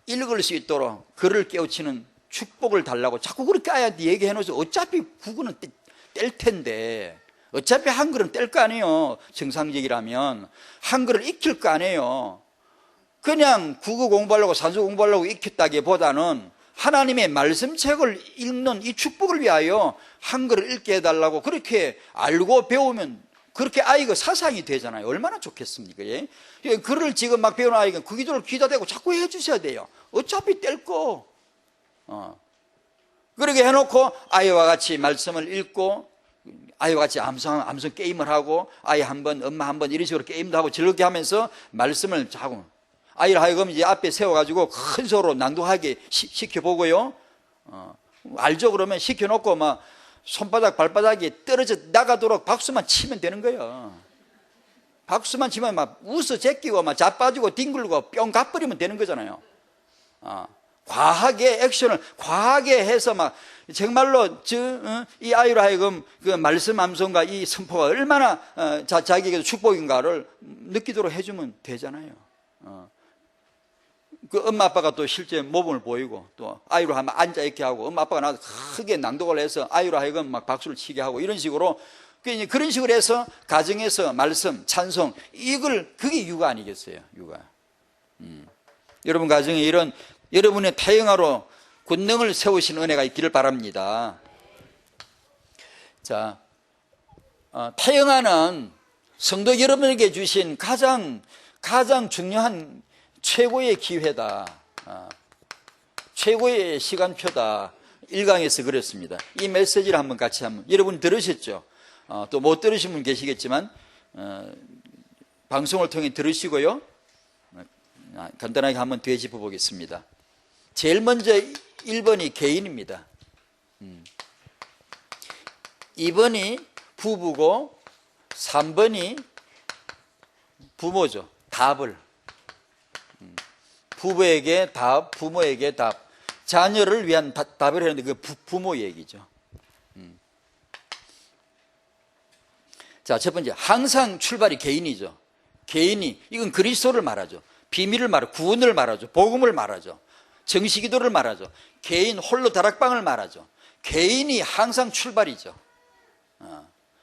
[SPEAKER 1] 읽을 수 있도록 글을 깨우치는 축복을 달라고 자꾸 그렇게 아이한테 얘기해 놓으세요. 어차피 국어는 뗄 텐데, 어차피 한글은 뗄 거 아니에요. 정상적이라면 한글을 익힐 거 아니에요. 그냥 국어 공부하려고 산수 공부하려고 익혔다기보다는 하나님의 말씀책을 읽는 이 축복을 위하여 한글을 읽게 해달라고 그렇게 알고 배우면 그렇게 아이가 사상이 되잖아요. 얼마나 좋겠습니까? 예? 글을 지금 막 배우는 아이가 그 기도를 귀다 대고 자꾸 해주셔야 돼요. 어차피 뗄 거. 그렇게 해놓고 아이와 같이 말씀을 읽고 아이와 같이 암송 게임을 하고 아이 한 번, 엄마 한 번 이런 식으로 게임도 하고 즐겁게 하면서 말씀을 하고 아이를 하여금 이제 앞에 세워가지고 큰 소리로 낭독하게 시켜보고요. 알죠? 그러면 시켜놓고 막 손바닥 발바닥이 떨어져 나가도록 박수만 치면 되는 거예요. 박수만 치면 막 웃어 제끼고 막 자빠지고 뒹굴고 뿅 가버리면 되는 거잖아요. 과하게 액션을 과하게 해서 막 정말로 이 아이로 하여금 그 말씀 암송과 이 선포가 얼마나 자기에게도 축복인가를 느끼도록 해주면 되잖아요. 그 엄마 아빠가 또 실제 모범을 보이고 또 아이로 하면 앉아 있게 하고 엄마 아빠가 나와서 크게 낭독을 해서 아이로 하여금 막 박수를 치게 하고 이런 식으로 그런 식으로 해서 가정에서 말씀, 찬송 그게 육아 아니겠어요? 육아. 여러분 가정에 이런 여러분의 타영아로 권능을 세우신 은혜가 있기를 바랍니다. 자, 타영아는 성도 여러분에게 주신 가장 중요한 최고의 기회다. 최고의 시간표다. 1강에서 그랬습니다. 이 메시지를 한번 같이 여러분 들으셨죠? 또 못 들으신 분 계시겠지만 방송을 통해 들으시고요. 간단하게 한번 되짚어 보겠습니다. 제일 먼저 1번이 개인입니다. 2번이 부부고 3번이 부모죠. 답을. 부부에게 답, 부모에게 답. 자녀를 위한 답을 하는데 그 부모 얘기죠. 자, 첫 번째, 항상 출발이 개인이죠. 개인이, 이건 그리스도를 말하죠. 비밀을 말하죠. 구원을 말하죠. 복음을 말하죠. 정시기도를 말하죠. 개인 홀로 다락방을 말하죠. 개인이 항상 출발이죠.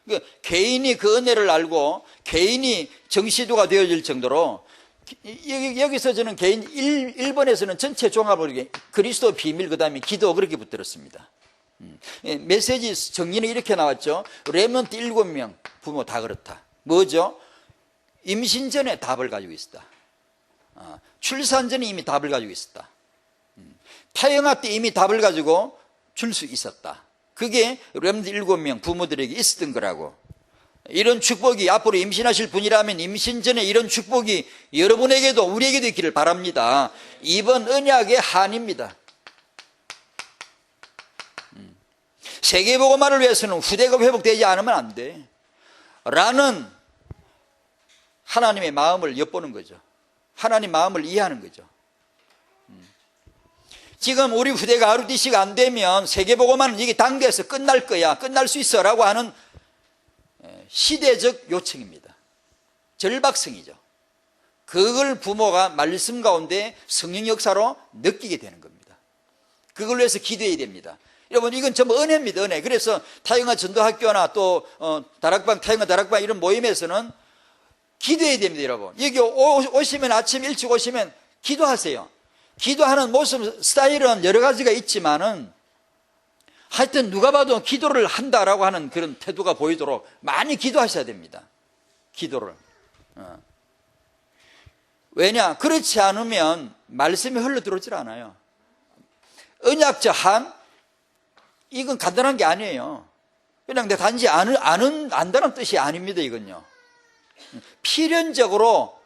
[SPEAKER 1] 그러니까 개인이 그 은혜를 알고 개인이 정시도가 되어질 정도로 여기서 저는 개인 1번에서는 전체 종합을 그리스도 비밀 그 다음에 기도 그렇게 붙들었습니다. 메시지 정리는 이렇게 나왔죠. 렘넌트 7명 부모 다 그렇다. 뭐죠? 임신 전에 답을 가지고 있었다. 출산 전에 이미 답을 가지고 있었다. 타영아 때 이미 답을 가지고 줄 수 있었다. 그게 렘넌트 7명 부모들에게 있었던 거라고. 이런 축복이 앞으로 임신하실 분이라면 임신 전에 이런 축복이 여러분에게도 우리에게도 있기를 바랍니다. 이번 언약의 한입니다. 세계복음화를 위해서는 후대가 회복되지 않으면 안 돼 라는 하나님의 마음을 엿보는 거죠. 하나님 마음을 이해하는 거죠. 지금 우리 후대가 RUTC가 안 되면 세계복음화는 이게 단계에서 끝날 거야, 끝날 수 있어 라고 하는 시대적 요청입니다. 절박성이죠. 그걸 부모가 말씀 가운데 성령 역사로 느끼게 되는 겁니다. 그걸 위해서 기도해야 됩니다. 여러분 이건 전부 은혜입니다. 은혜. 그래서 타영아 전도학교나 또 다락방 타영아 다락방 이런 모임에서는 기도해야 됩니다. 여러분 여기 오시면 아침 일찍 오시면 기도하세요. 기도하는 모습 스타일은 여러 가지가 있지만은 하여튼 누가 봐도 기도를 한다라고 하는 그런 태도가 보이도록 많이 기도하셔야 됩니다. 기도를. 왜냐? 그렇지 않으면 말씀이 흘러들어오질 않아요. 언약적 한 이건 간단한 게 아니에요. 그냥 내가 단지 안다는 뜻이 아닙니다. 이건요. 필연적으로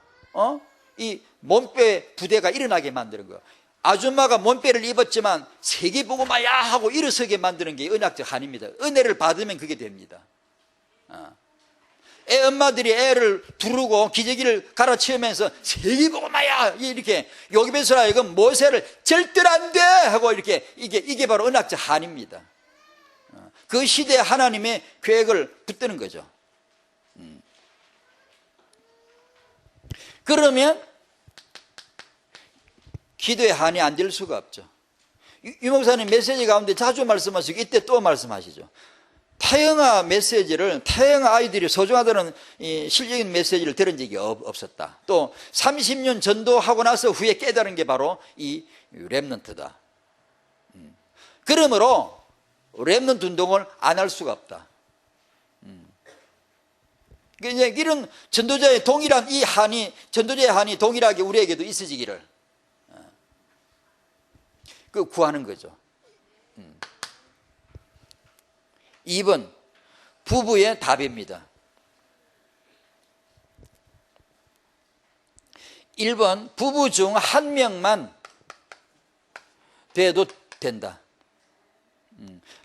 [SPEAKER 1] 이 몸빼 부대가 일어나게 만드는 거예요. 아줌마가 몸빼를 입었지만 세계복음화야 하고 일어서게 만드는 게 언약적 한입니다. 은혜를 받으면 그게 됩니다. 애 엄마들이 애를 두르고 기저귀를 갈아치우면서 세계복음화야 이렇게 요기베스라 이건 모세를 절대로 안 돼 하고 이렇게 이게 바로 언약적 한입니다. 그 시대에 하나님의 계획을 붙드는 거죠. 그러면 기도의 한이 안 될 수가 없죠. 유 목사님 메시지 가운데 자주 말씀하시고 이때 또 말씀하시죠. 타영아 메시지를 타영아 아이들이 소중하다는 이 실적인 메시지를 들은 적이 없었다. 또 30년 전도하고 나서 후에 깨달은 게 바로 이 렘넌트다. 그러므로 렘넌트 운동을 안 할 수가 없다. 그러니까 이런 전도자의 동일한 이 한이 전도자의 한이 동일하게 우리에게도 있어지기를 그 구하는 거죠. 2번 부부의 답입니다. 1번 부부 중 한 명만 돼도 된다.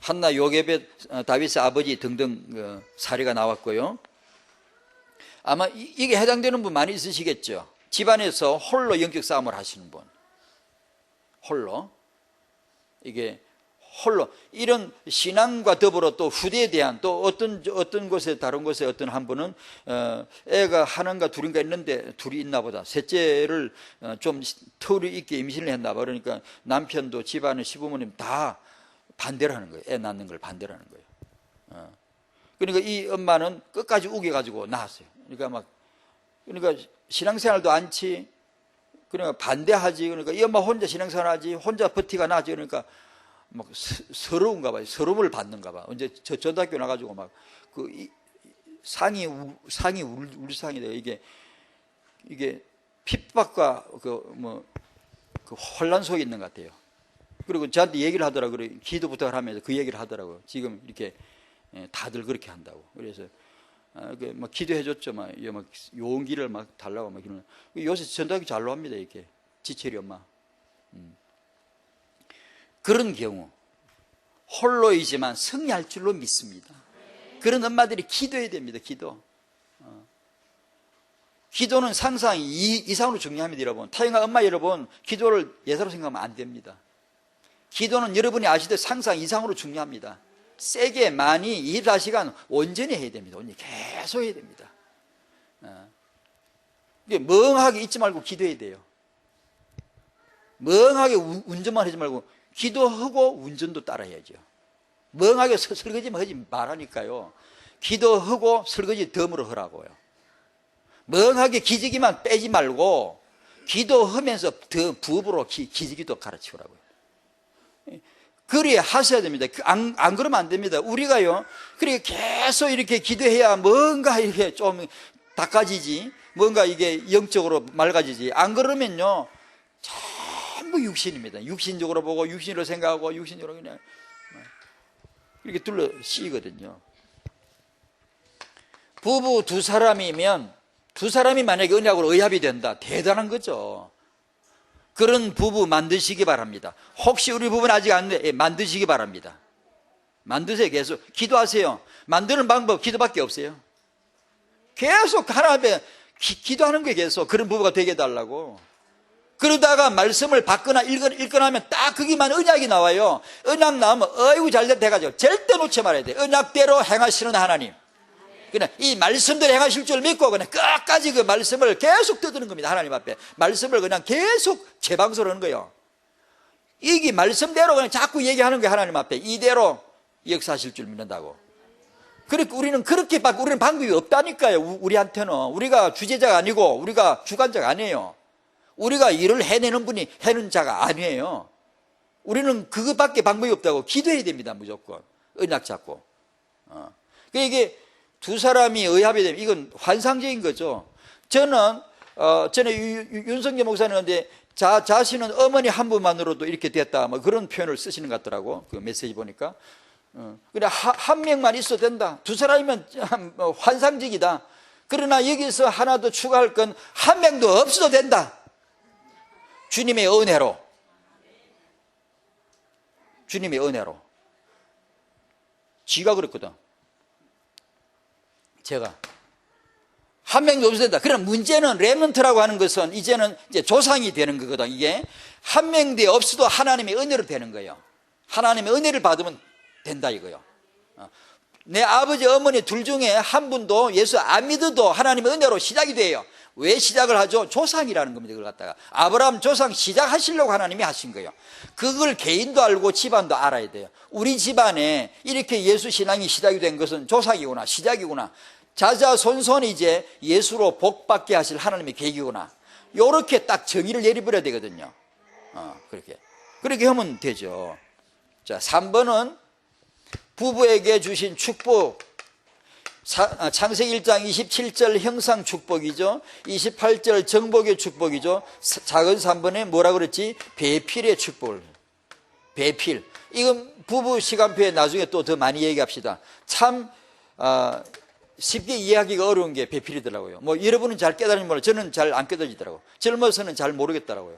[SPEAKER 1] 한나 요게벳 다윗의 아버지 등등 사례가 나왔고요. 아마 이게 해당되는 분 많이 있으시겠죠. 집안에서 홀로 영적 싸움을 하시는 분. 홀로. 이게 홀로 이런 신앙과 더불어 또 후대에 대한 또 어떤 곳에 다른 곳에 어떤 한 분은 애가 하나인가 둘인가 있는데 둘이 있나 보다. 셋째를 좀 터울이 있게 임신을 했나 봐. 그러니까 남편도 집안의 시부모님 다 반대를 하는 거예요. 애 낳는 걸 반대를 하는 거예요. 그러니까 이 엄마는 끝까지 우겨가지고 낳았어요. 그러니까 신앙생활도 않지. 그러니까 반대하지. 그러니까 이 엄마 혼자 신앙생활 하지. 혼자 버티가 나지. 그러니까 막 서러운가 봐요. 서러움을 받는가 봐. 언제 저 전학교 나가지고 막 그 상이 울상이 돼요. 이게 핍박과 그 혼란 속에 있는 것 같아요. 그리고 저한테 얘기를 하더라고요. 기도 부탁을 하면서 그 얘기를 하더라고요. 지금 이렇게 다들 그렇게 한다고. 그래서 막 기도해줬죠. 막 용기를 막 달라고 막 이러는. 요새 전도하기 잘로 합니다. 이렇게 지철이 엄마. 그런 경우 홀로이지만 승리할 줄로 믿습니다. 그런 엄마들이 기도해야 됩니다. 기도는 상상 이상으로 중요합니다. 여러분, 타영아 엄마 여러분, 기도를 예사로 생각하면 안 됩니다. 기도는 여러분이 아시듯 상상 이상으로 중요합니다. 세게 많이 24시간 온전히 해야 됩니다. 온전히 계속 해야 됩니다. 멍하게 있지 말고 기도해야 돼요. 멍하게 운전만 하지 말고 기도하고 운전도 따라야죠. 멍하게 설거지만 하지 말라니까요. 기도하고 설거지 덤으로 하라고요. 멍하게 기지기만 빼지 말고 기도하면서 더 부업으로 기지기도 가르치라고요. 그래야 하셔야 됩니다. 안 그러면 안 됩니다. 우리가요, 그렇게 계속 이렇게 기도해야 뭔가 이렇게 좀 닦아지지, 뭔가 이게 영적으로 맑아지지. 안 그러면요, 전부 육신입니다. 육신적으로 보고, 육신으로 생각하고, 육신적으로 그냥 이렇게 둘러 씌이거든요. 부부 두 사람이면, 두 사람이 만약에 언약으로 의합이 된다. 대단한 거죠. 그런 부부 만드시기 바랍니다. 혹시 우리 부부는 아직 안 돼, 만드시기 바랍니다. 만드세요. 계속 기도하세요. 만드는 방법 기도밖에 없어요. 계속 하나님 앞에 기도하는 거예요. 계속 그런 부부가 되게 해달라고. 그러다가 말씀을 받거나 읽거나 하면 딱 거기만 언약이 나와요. 언약 나오면 어이구 잘됐다 해가지고 절대 놓지 말아야 돼요. 언약대로 행하시는 하나님, 그냥 이 말씀대로 행하실 줄 믿고 그냥 끝까지 그 말씀을 계속 떠드는 겁니다. 하나님 앞에 말씀을 그냥 계속 재방설하는 거예요. 이게 말씀대로 그냥 자꾸 얘기하는 거예요. 하나님 앞에 이대로 역사하실 줄 믿는다고. 그러니까 우리는 그렇게밖에 우리는 방법이 없다니까요. 우리한테는 우리가 주제자가 아니고 우리가 주관자가 아니에요. 우리가 일을 해내는 분이 해는 자가 아니에요. 우리는 그것밖에 방법이 없다고. 기도해야 됩니다. 무조건 언약 잡고. 이게 두 사람이 의합이 되면 이건 환상적인 거죠. 저는 전에 윤성재 목사님한테 자신은 어머니 한 분만으로도 이렇게 됐다, 뭐 그런 표현을 쓰시는 것 같더라고. 그 메시지 보니까. 그냥 한 명만 있어도 된다. 두 사람이면 환상적이다. 그러나 여기서 하나 더 추가할 건 한 명도 없어도 된다. 주님의 은혜로. 주님의 은혜로. 지가 그랬거든. 제가 한 명도 없어도 된다. 그럼 문제는 렘넌트라고 하는 것은 이제는 이제 조상이 되는 거거든. 이게 한 명도 없어도 하나님의 은혜로 되는 거예요. 하나님의 은혜를 받으면 된다 이거요. 내 아버지 어머니 둘 중에 한 분도 예수 안 믿어도 하나님의 은혜로 시작이 돼요. 왜 시작을 하죠? 조상이라는 겁니다. 그걸 갖다가 아브라함 조상 시작하시려고 하나님이 하신 거예요. 그걸 개인도 알고 집안도 알아야 돼요. 우리 집안에 이렇게 예수 신앙이 시작이 된 것은 조상이구나, 시작이구나. 자자손손이 이제 예수로 복받게 하실 하나님의 계획이구나. 요렇게 딱 정의를 내려버려야 되거든요. 그렇게 하면 되죠. 자, 3번은 부부에게 주신 축복. 창세기 1장 27절 형상 축복이죠. 28절 정복의 축복이죠. 작은 3번에 뭐라 그랬지? 배필의 축복을. 배필. 이건 부부 시간표에 나중에 또 더 많이 얘기합시다. 참 쉽게 이해하기가 어려운 게 배필이더라고요. 뭐 여러분은 잘 깨달은지 몰라요. 저는 잘 안 깨달아지더라고요. 젊어서는 잘 모르겠더라고요.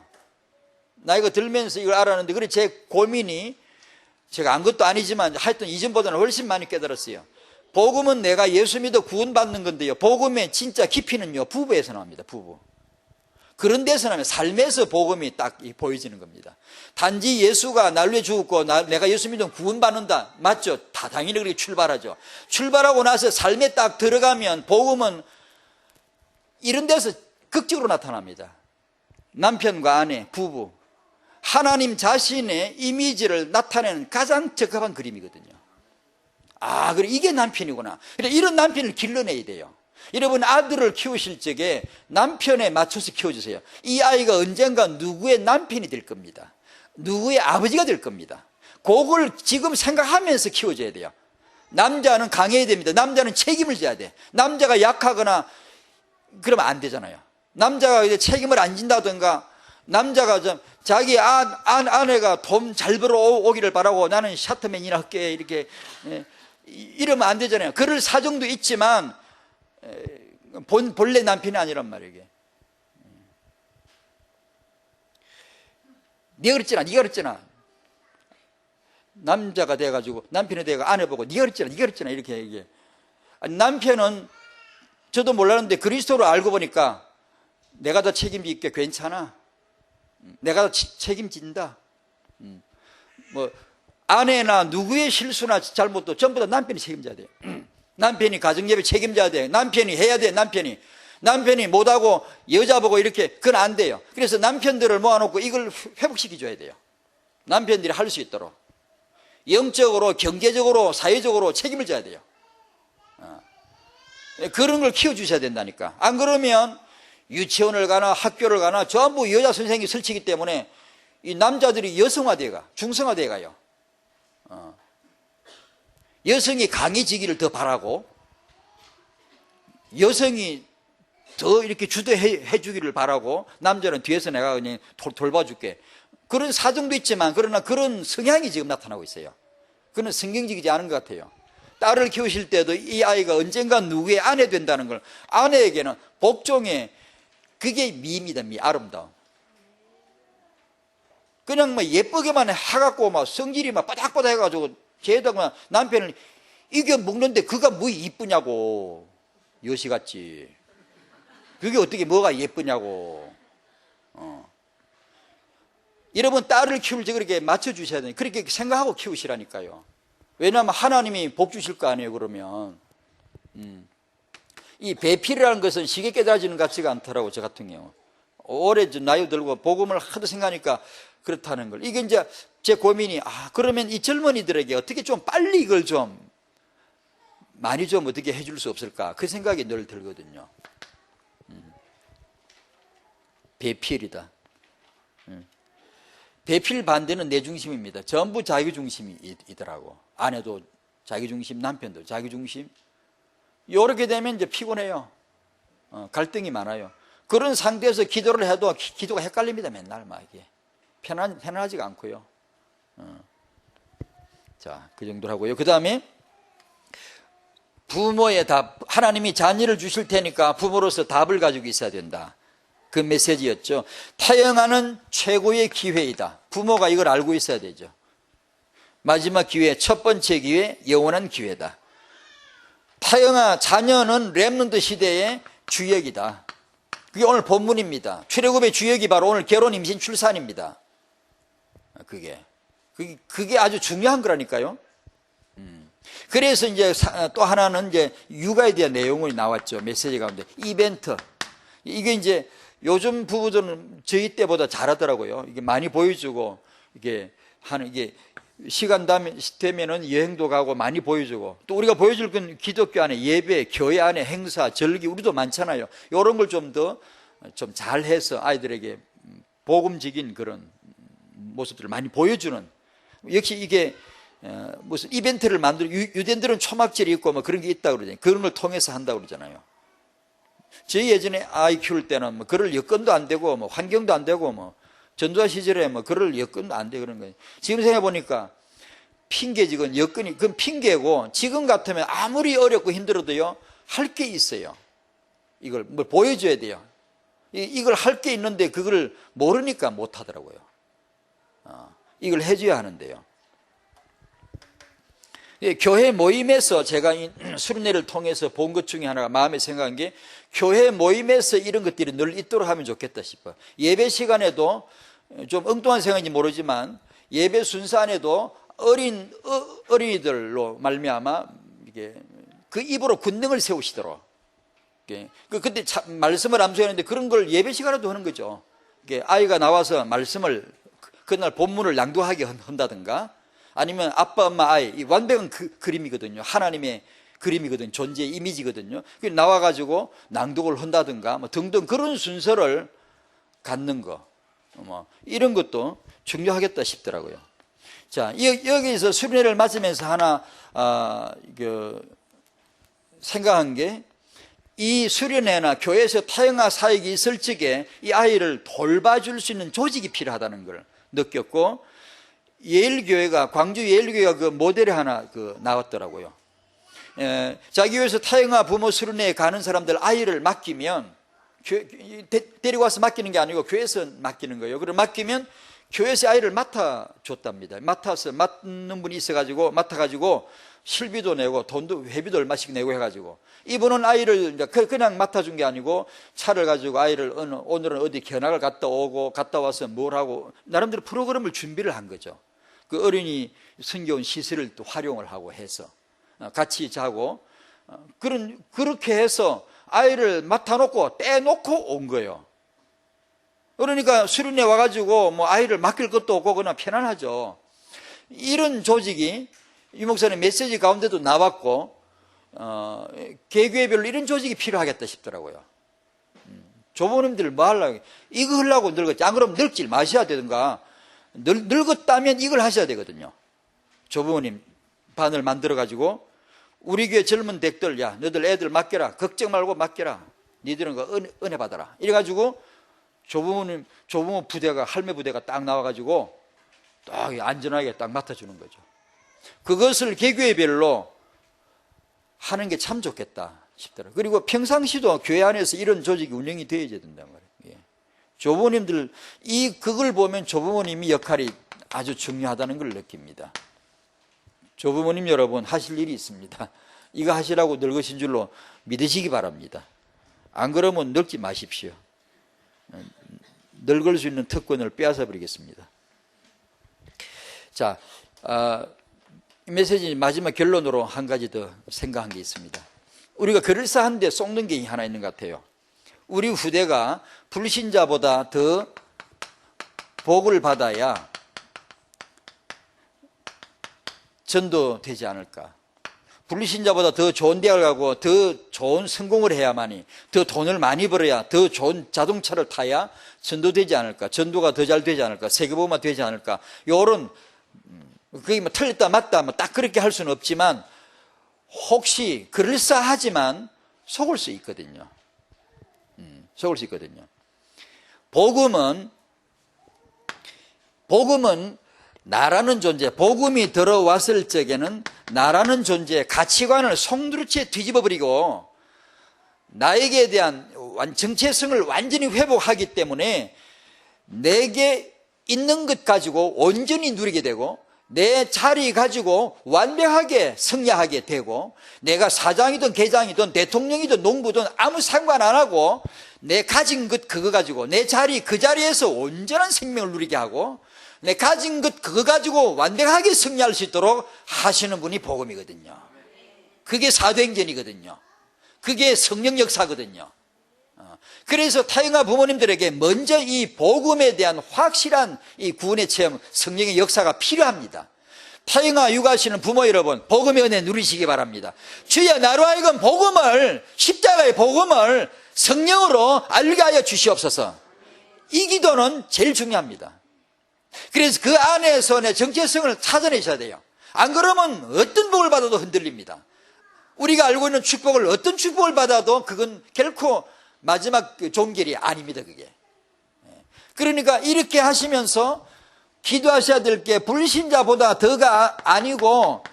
[SPEAKER 1] 나이가 들면서 이걸 알았는데, 그래 제 고민이, 제가 안 것도 아니지만 하여튼 이전보다는 훨씬 많이 깨달았어요. 복음은 내가 예수 믿어 구원받는 건데요, 복음의 진짜 깊이는요 부부에서 나옵니다. 부부. 그런 데서는 삶에서 복음이 딱 보여지는 겁니다. 단지 예수가 날 위해 죽었고 내가 예수 믿으면 구원받는다. 맞죠? 다 당연히 그렇게 출발하죠. 출발하고 나서 삶에 딱 들어가면 복음은 이런 데서 극적으로 나타납니다. 남편과 아내, 부부, 하나님 자신의 이미지를 나타내는 가장 적합한 그림이거든요. 아, 그래, 이게 남편이구나. 그래, 이런 남편을 길러내야 돼요. 여러분, 아들을 키우실 적에 남편에 맞춰서 키워주세요. 이 아이가 언젠가 누구의 남편이 될 겁니다. 누구의 아버지가 될 겁니다. 그걸 지금 생각하면서 키워줘야 돼요. 남자는 강해야 됩니다. 남자는 책임을 져야 돼. 남자가 약하거나 그러면 안 되잖아요. 남자가 이제 책임을 안 진다든가, 남자가 좀 자기 아내가 돈 잘 벌어오기를 바라고 나는 샤트맨이나 할게 이렇게 이러면 안 되잖아요. 그럴 사정도 있지만 본래 남편이 아니란 말이에요. 이게. 네가 그랬잖아, 네가 그랬잖아. 남자가 돼가지고 남편이 돼가 아내 보고 네가 그랬잖아, 네가 그랬잖아 이렇게 얘기해. 남편은 저도 몰랐는데 그리스도로 알고 보니까 내가 더 책임질게, 괜찮아. 내가 더 책임진다. 뭐 아내나 누구의 실수나 잘못도 전부 다 남편이 책임져야 돼요. 남편이 가정예배 책임져야 돼요. 남편이 해야 돼요. 남편이 못하고 여자 보고 이렇게 그건 안 돼요. 그래서 남편들을 모아놓고 이걸 회복시켜줘야 돼요. 남편들이 할 수 있도록 영적으로, 경제적으로, 사회적으로 책임을 져야 돼요. 그런 걸 키워주셔야 된다니까. 안 그러면 유치원을 가나 학교를 가나 전부 여자 선생님이 설치기 때문에 이 남자들이 여성화돼가, 중성화돼가요. 여성이 강해지기를 더 바라고 여성이 더 이렇게 주도해 주기를 바라고 남자는 뒤에서 내가 그냥 돌봐줄게. 그런 사정도 있지만 그러나 그런 성향이 지금 나타나고 있어요. 그건 성경적이지 않은 것 같아요. 딸을 키우실 때도 이 아이가 언젠가 누구의 아내 된다는 걸 아내에게는 복종의 그게 미입니다. 아름다움. 그냥 뭐 예쁘게만 해갖고 막 성질이 막 바닥바닥 해가지고 죄다가 남편을 이겨 먹는데 그가 뭐 이쁘냐고. 여시같이. 그게 어떻게 뭐가 예쁘냐고. 여러분 딸을 키울 때 그렇게 맞춰주셔야 돼요. 그렇게 생각하고 키우시라니까요. 왜냐하면 하나님이 복 주실 거 아니에요. 그러면 이 배필이라는 것은 쉽게 깨달아지는 것 같지가 않더라고. 저 같은 경우 오래 나이 들고 복음을 하도 생각하니까 그렇다는 걸. 이게 이제 제 고민이 그러면 이 젊은이들에게 어떻게 좀 빨리 이걸 좀 많이 좀 어떻게 해줄 수 없을까, 그 생각이 늘 들거든요. 배필이다. 배필 반대는 내 중심입니다. 전부 자기 중심이더라고. 아내도 자기 중심, 남편도 자기 중심. 이렇게 되면 이제 피곤해요. 갈등이 많아요. 그런 상태에서 기도를 해도 기도가 헷갈립니다. 맨날 막 이게 편안하지가 않고요. 자, 그 정도로 하고요. 그 다음에 부모의 답. 하나님이 자녀를 주실 테니까 부모로서 답을 가지고 있어야 된다. 그 메시지였죠. 타영하는 최고의 기회이다. 부모가 이걸 알고 있어야 되죠. 마지막 기회, 첫 번째 기회, 영원한 기회다. 타영아, 자녀는 렘넌트 시대의 주역이다. 그게 오늘 본문입니다. 출애굽의 주역이 바로 오늘 결혼, 임신, 출산입니다. 그게 아주 중요한 거라니까요. 그래서 이제 또 하나는 이제 육아에 대한 내용이 나왔죠. 메시지 가운데. 이벤트. 이게 이제 요즘 부부들은 저희 때보다 잘하더라고요. 이게 많이 보여주고, 이게 시간 되면은 여행도 가고 많이 보여주고, 또 우리가 보여줄 건 기독교 안에 예배, 교회 안에 행사, 절기, 우리도 많잖아요. 이런 걸 좀 더 좀 잘해서 아이들에게 복음적인 그런 모습들을 많이 보여주는, 역시 이게 무슨 이벤트를 만들고, 유대인들은 초막절이 있고 뭐 그런 게 있다고 그러잖아요. 그런 걸 통해서 한다고 그러잖아요. 저희 예전에 아이 키울 때는 뭐 그럴 여건도 안 되고 뭐 환경도 안 되고 뭐 전두환 시절에 뭐 그럴 여건도 안 되고 그런 거예요. 지금 생각해 보니까 핑계지건 여건이 그건 핑계고, 지금 같으면 아무리 어렵고 힘들어도요 할 게 있어요. 이걸 뭘 보여줘야 돼요. 이걸 할 게 있는데 그걸 모르니까 못 하더라고요. 이걸 해줘야 하는데요. 교회 모임에서 제가 이 수련회를 통해서 본 것 중에 하나가 마음에 생각한 게 교회 모임에서 이런 것들이 늘 있도록 하면 좋겠다 싶어요. 예배 시간에도 좀 엉뚱한 생각인지 모르지만 예배 순서 안에도 어린이들로 말미암아 이게 그 입으로 군능을 세우시도록. 그때 말씀을 암송했는데 그런 걸 예배 시간에도 하는 거죠. 아이가 나와서 말씀을 그날 본문을 낭독하게 한다든가 아니면 아빠, 엄마, 아이, 이 완벽한 그림이거든요. 하나님의 그림이거든요. 존재의 이미지거든요. 나와가지고 낭독을 한다든가 뭐 등등 그런 순서를 갖는 거. 이런 것도 중요하겠다 싶더라고요. 자, 여기서 수련회를 맞으면서 하나, 생각한 게 이 수련회나 교회에서 타영아 사역이 있을 적에 이 아이를 돌봐줄 수 있는 조직이 필요하다는 걸 느꼈고 예일교회가 광주 예일교회가 그 모델이 하나 나왔더라고요. 자기 교회에서 타영아 부모 수련회에 가는 사람들 아이를 맡기면 데리고 와서 맡기는 게 아니고 교회에서 맡기는 거예요. 그리고 맡기면 교회에서 아이를 맡아줬답니다. 맡아서 맡는 분이 있어가지고 맡아가지고 실비도 내고 돈도 회비도 얼마씩 내고 해가지고 이분은 아이를 그냥 맡아준 게 아니고 차를 가지고 아이를 오늘은 어디 견학을 갔다 오고 갔다 와서 뭘 하고 나름대로 프로그램을 준비를 한 거죠. 그 어린이 성교원 시설을 또 활용을 하고 해서 같이 자고 그렇게 해서 아이를 맡아놓고 떼놓고 온 거예요. 그러니까 수련회 와가지고 뭐 아이를 맡길 것도 없고 그냥 편안하죠. 이런 조직이 유 목사님 메시지 가운데도 나왔고 개교회별로 이런 조직이 필요하겠다 싶더라고요. 조부모님들 뭐 하려고 이거 하려고 늙었지 안 그러면 늙질 마셔야 되든가 늙었다면 이걸 하셔야 되거든요. 조부모님 반을 만들어 가지고 우리 교회 젊은 댁들 야 너들 애들 맡겨라 걱정 말고 맡겨라 니들은 그 은혜 받아라 이래가지고 조부모 부대가 할매 부대가 딱 나와가지고 딱 안전하게 딱 맡아주는 거죠. 그것을 개교회별로 하는 게 참 좋겠다 싶더라고요. 그리고 평상시도 교회 안에서 이런 조직이 운영이 되어야 된단 말이에요. 조부모님들 그걸 보면 조부모님이 역할이 아주 중요하다는 걸 느낍니다. 조부모님 여러분 하실 일이 있습니다. 이거 하시라고 늙으신 줄로 믿으시기 바랍니다. 안 그러면 늙지 마십시오. 늙을 수 있는 특권을 빼앗아 버리겠습니다. 자, 이 메시지 마지막 결론으로 한 가지 더 생각한 게 있습니다. 우리가 그럴싸한데 속는 게 하나 있는 것 같아요. 우리 후대가 불신자보다 더 복을 받아야 전도되지 않을까. 불신자보다 더 좋은 대학을 가고 더 좋은 성공을 해야만이 더 돈을 많이 벌어야 더 좋은 자동차를 타야 전도되지 않을까. 전도가 더 잘 되지 않을까. 세계복음화 되지 않을까. 요런 그게 뭐 틀렸다 맞다 뭐 딱 그렇게 할 수는 없지만 혹시 그럴싸하지만 속을 수 있거든요. 속을 수 있거든요. 복음은 나라는 존재, 복음이 들어왔을 적에는 나라는 존재의 가치관을 송두리째 뒤집어버리고 나에게 대한 정체성을 완전히 회복하기 때문에 내게 있는 것 가지고 온전히 누리게 되고 내 자리 가지고 완벽하게 승리하게 되고 내가 사장이든 계장이든 대통령이든 농부든 아무 상관 안 하고 내 가진 것 그거 가지고 내 자리 그 자리에서 온전한 생명을 누리게 하고 내 가진 것 그거 가지고 완벽하게 승리할 수 있도록 하시는 분이 복음이거든요. 그게 사도행전이거든요. 그게 성령 역사거든요. 그래서 타영아 부모님들에게 먼저 이 복음에 대한 확실한 이 구원의 체험, 성령의 역사가 필요합니다. 타영아 육아하시는 부모 여러분, 복음의 은혜 누리시기 바랍니다. 주여 나로 하여금 복음을, 십자가의 복음을 성령으로 알게 하여 주시옵소서. 이 기도는 제일 중요합니다. 그래서 그 안에서 내 정체성을 찾아내셔야 돼요. 안 그러면 어떤 복을 받아도 흔들립니다. 우리가 알고 있는 축복을 어떤 축복을 받아도 그건 결코 마지막 종결이 아닙니다. 그게. 그러니까 이렇게 하시면서 기도하셔야 될 게 불신자보다 더가 아니고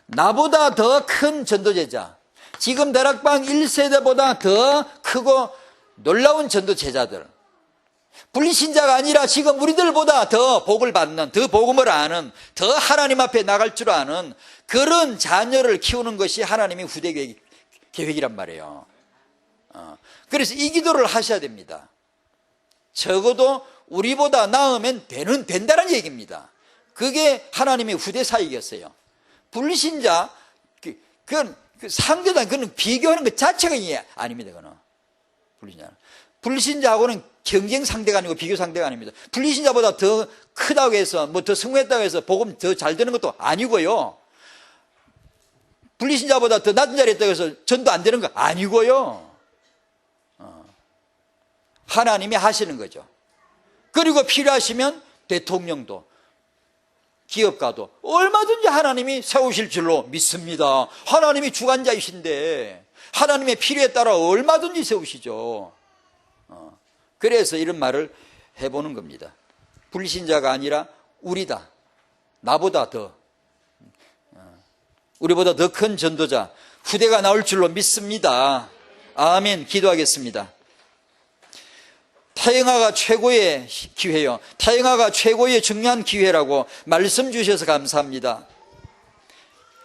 [SPEAKER 1] 나보다 더 큰 전도제자, 지금 다락방 1세대보다 더 크고 놀라운 전도제자들,
[SPEAKER 2] 불신자가 아니라 지금 우리들보다 더 복을 받는, 더 복음을 아는, 더 하나님 앞에 나갈 줄 아는 그런 자녀를 키우는 것이 하나님의 후대 계획이란 말이에요. 그래서 이 기도를 하셔야 됩니다. 적어도 우리보다 나으면 된다는 얘기입니다. 그게 하나님의 후대 사역이었어요. 불신자, 그건 상대다, 그건 비교하는 것 자체가 아닙니다. 그거는 불신자하고는 경쟁 상대가 아니고 비교 상대가 아닙니다. 불신자보다 더 크다고 해서 뭐 더 성공했다고 해서 복음 더 잘 되는 것도 아니고요. 불신자보다 더 낮은 자리에 있다고 해서 전도 안 되는 거 아니고요. 하나님이 하시는 거죠. 그리고 필요하시면 대통령도 기업가도 얼마든지 하나님이 세우실 줄로 믿습니다. 하나님이 주관자이신데 하나님의 필요에 따라 얼마든지 세우시죠. 그래서 이런 말을 해보는 겁니다. 불신자가 아니라 우리다. 나보다 더, 우리보다 더 큰 전도자, 후대가 나올 줄로 믿습니다. 아멘. 기도하겠습니다. 타영아가 최고의 기회요. 타영아가 최고의 중요한 기회라고 말씀 주셔서 감사합니다.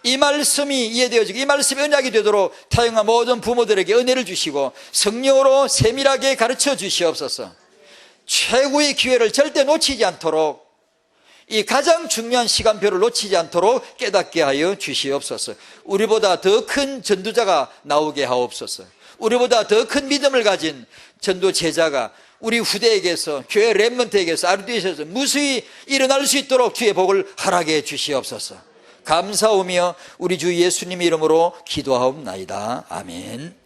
[SPEAKER 2] 이 말씀이 이해되어지고 이 말씀이 언약이 되도록 타영아 모든 부모들에게 은혜를 주시고 성령으로 세밀하게 가르쳐 주시옵소서. 최고의 기회를 절대 놓치지 않도록, 이 가장 중요한 시간표를 놓치지 않도록 깨닫게 하여 주시옵소서. 우리보다 더 큰 전도자가 나오게 하옵소서. 우리보다 더 큰 믿음을 가진 전도 제자가 우리 후대에게서, 교회 렘넌트에게서, 아르디에서 무수히 일어날 수 있도록 주의 복을 허락해 주시옵소서. 감사하며 우리 주 예수님 이름으로 기도하옵나이다. 아멘.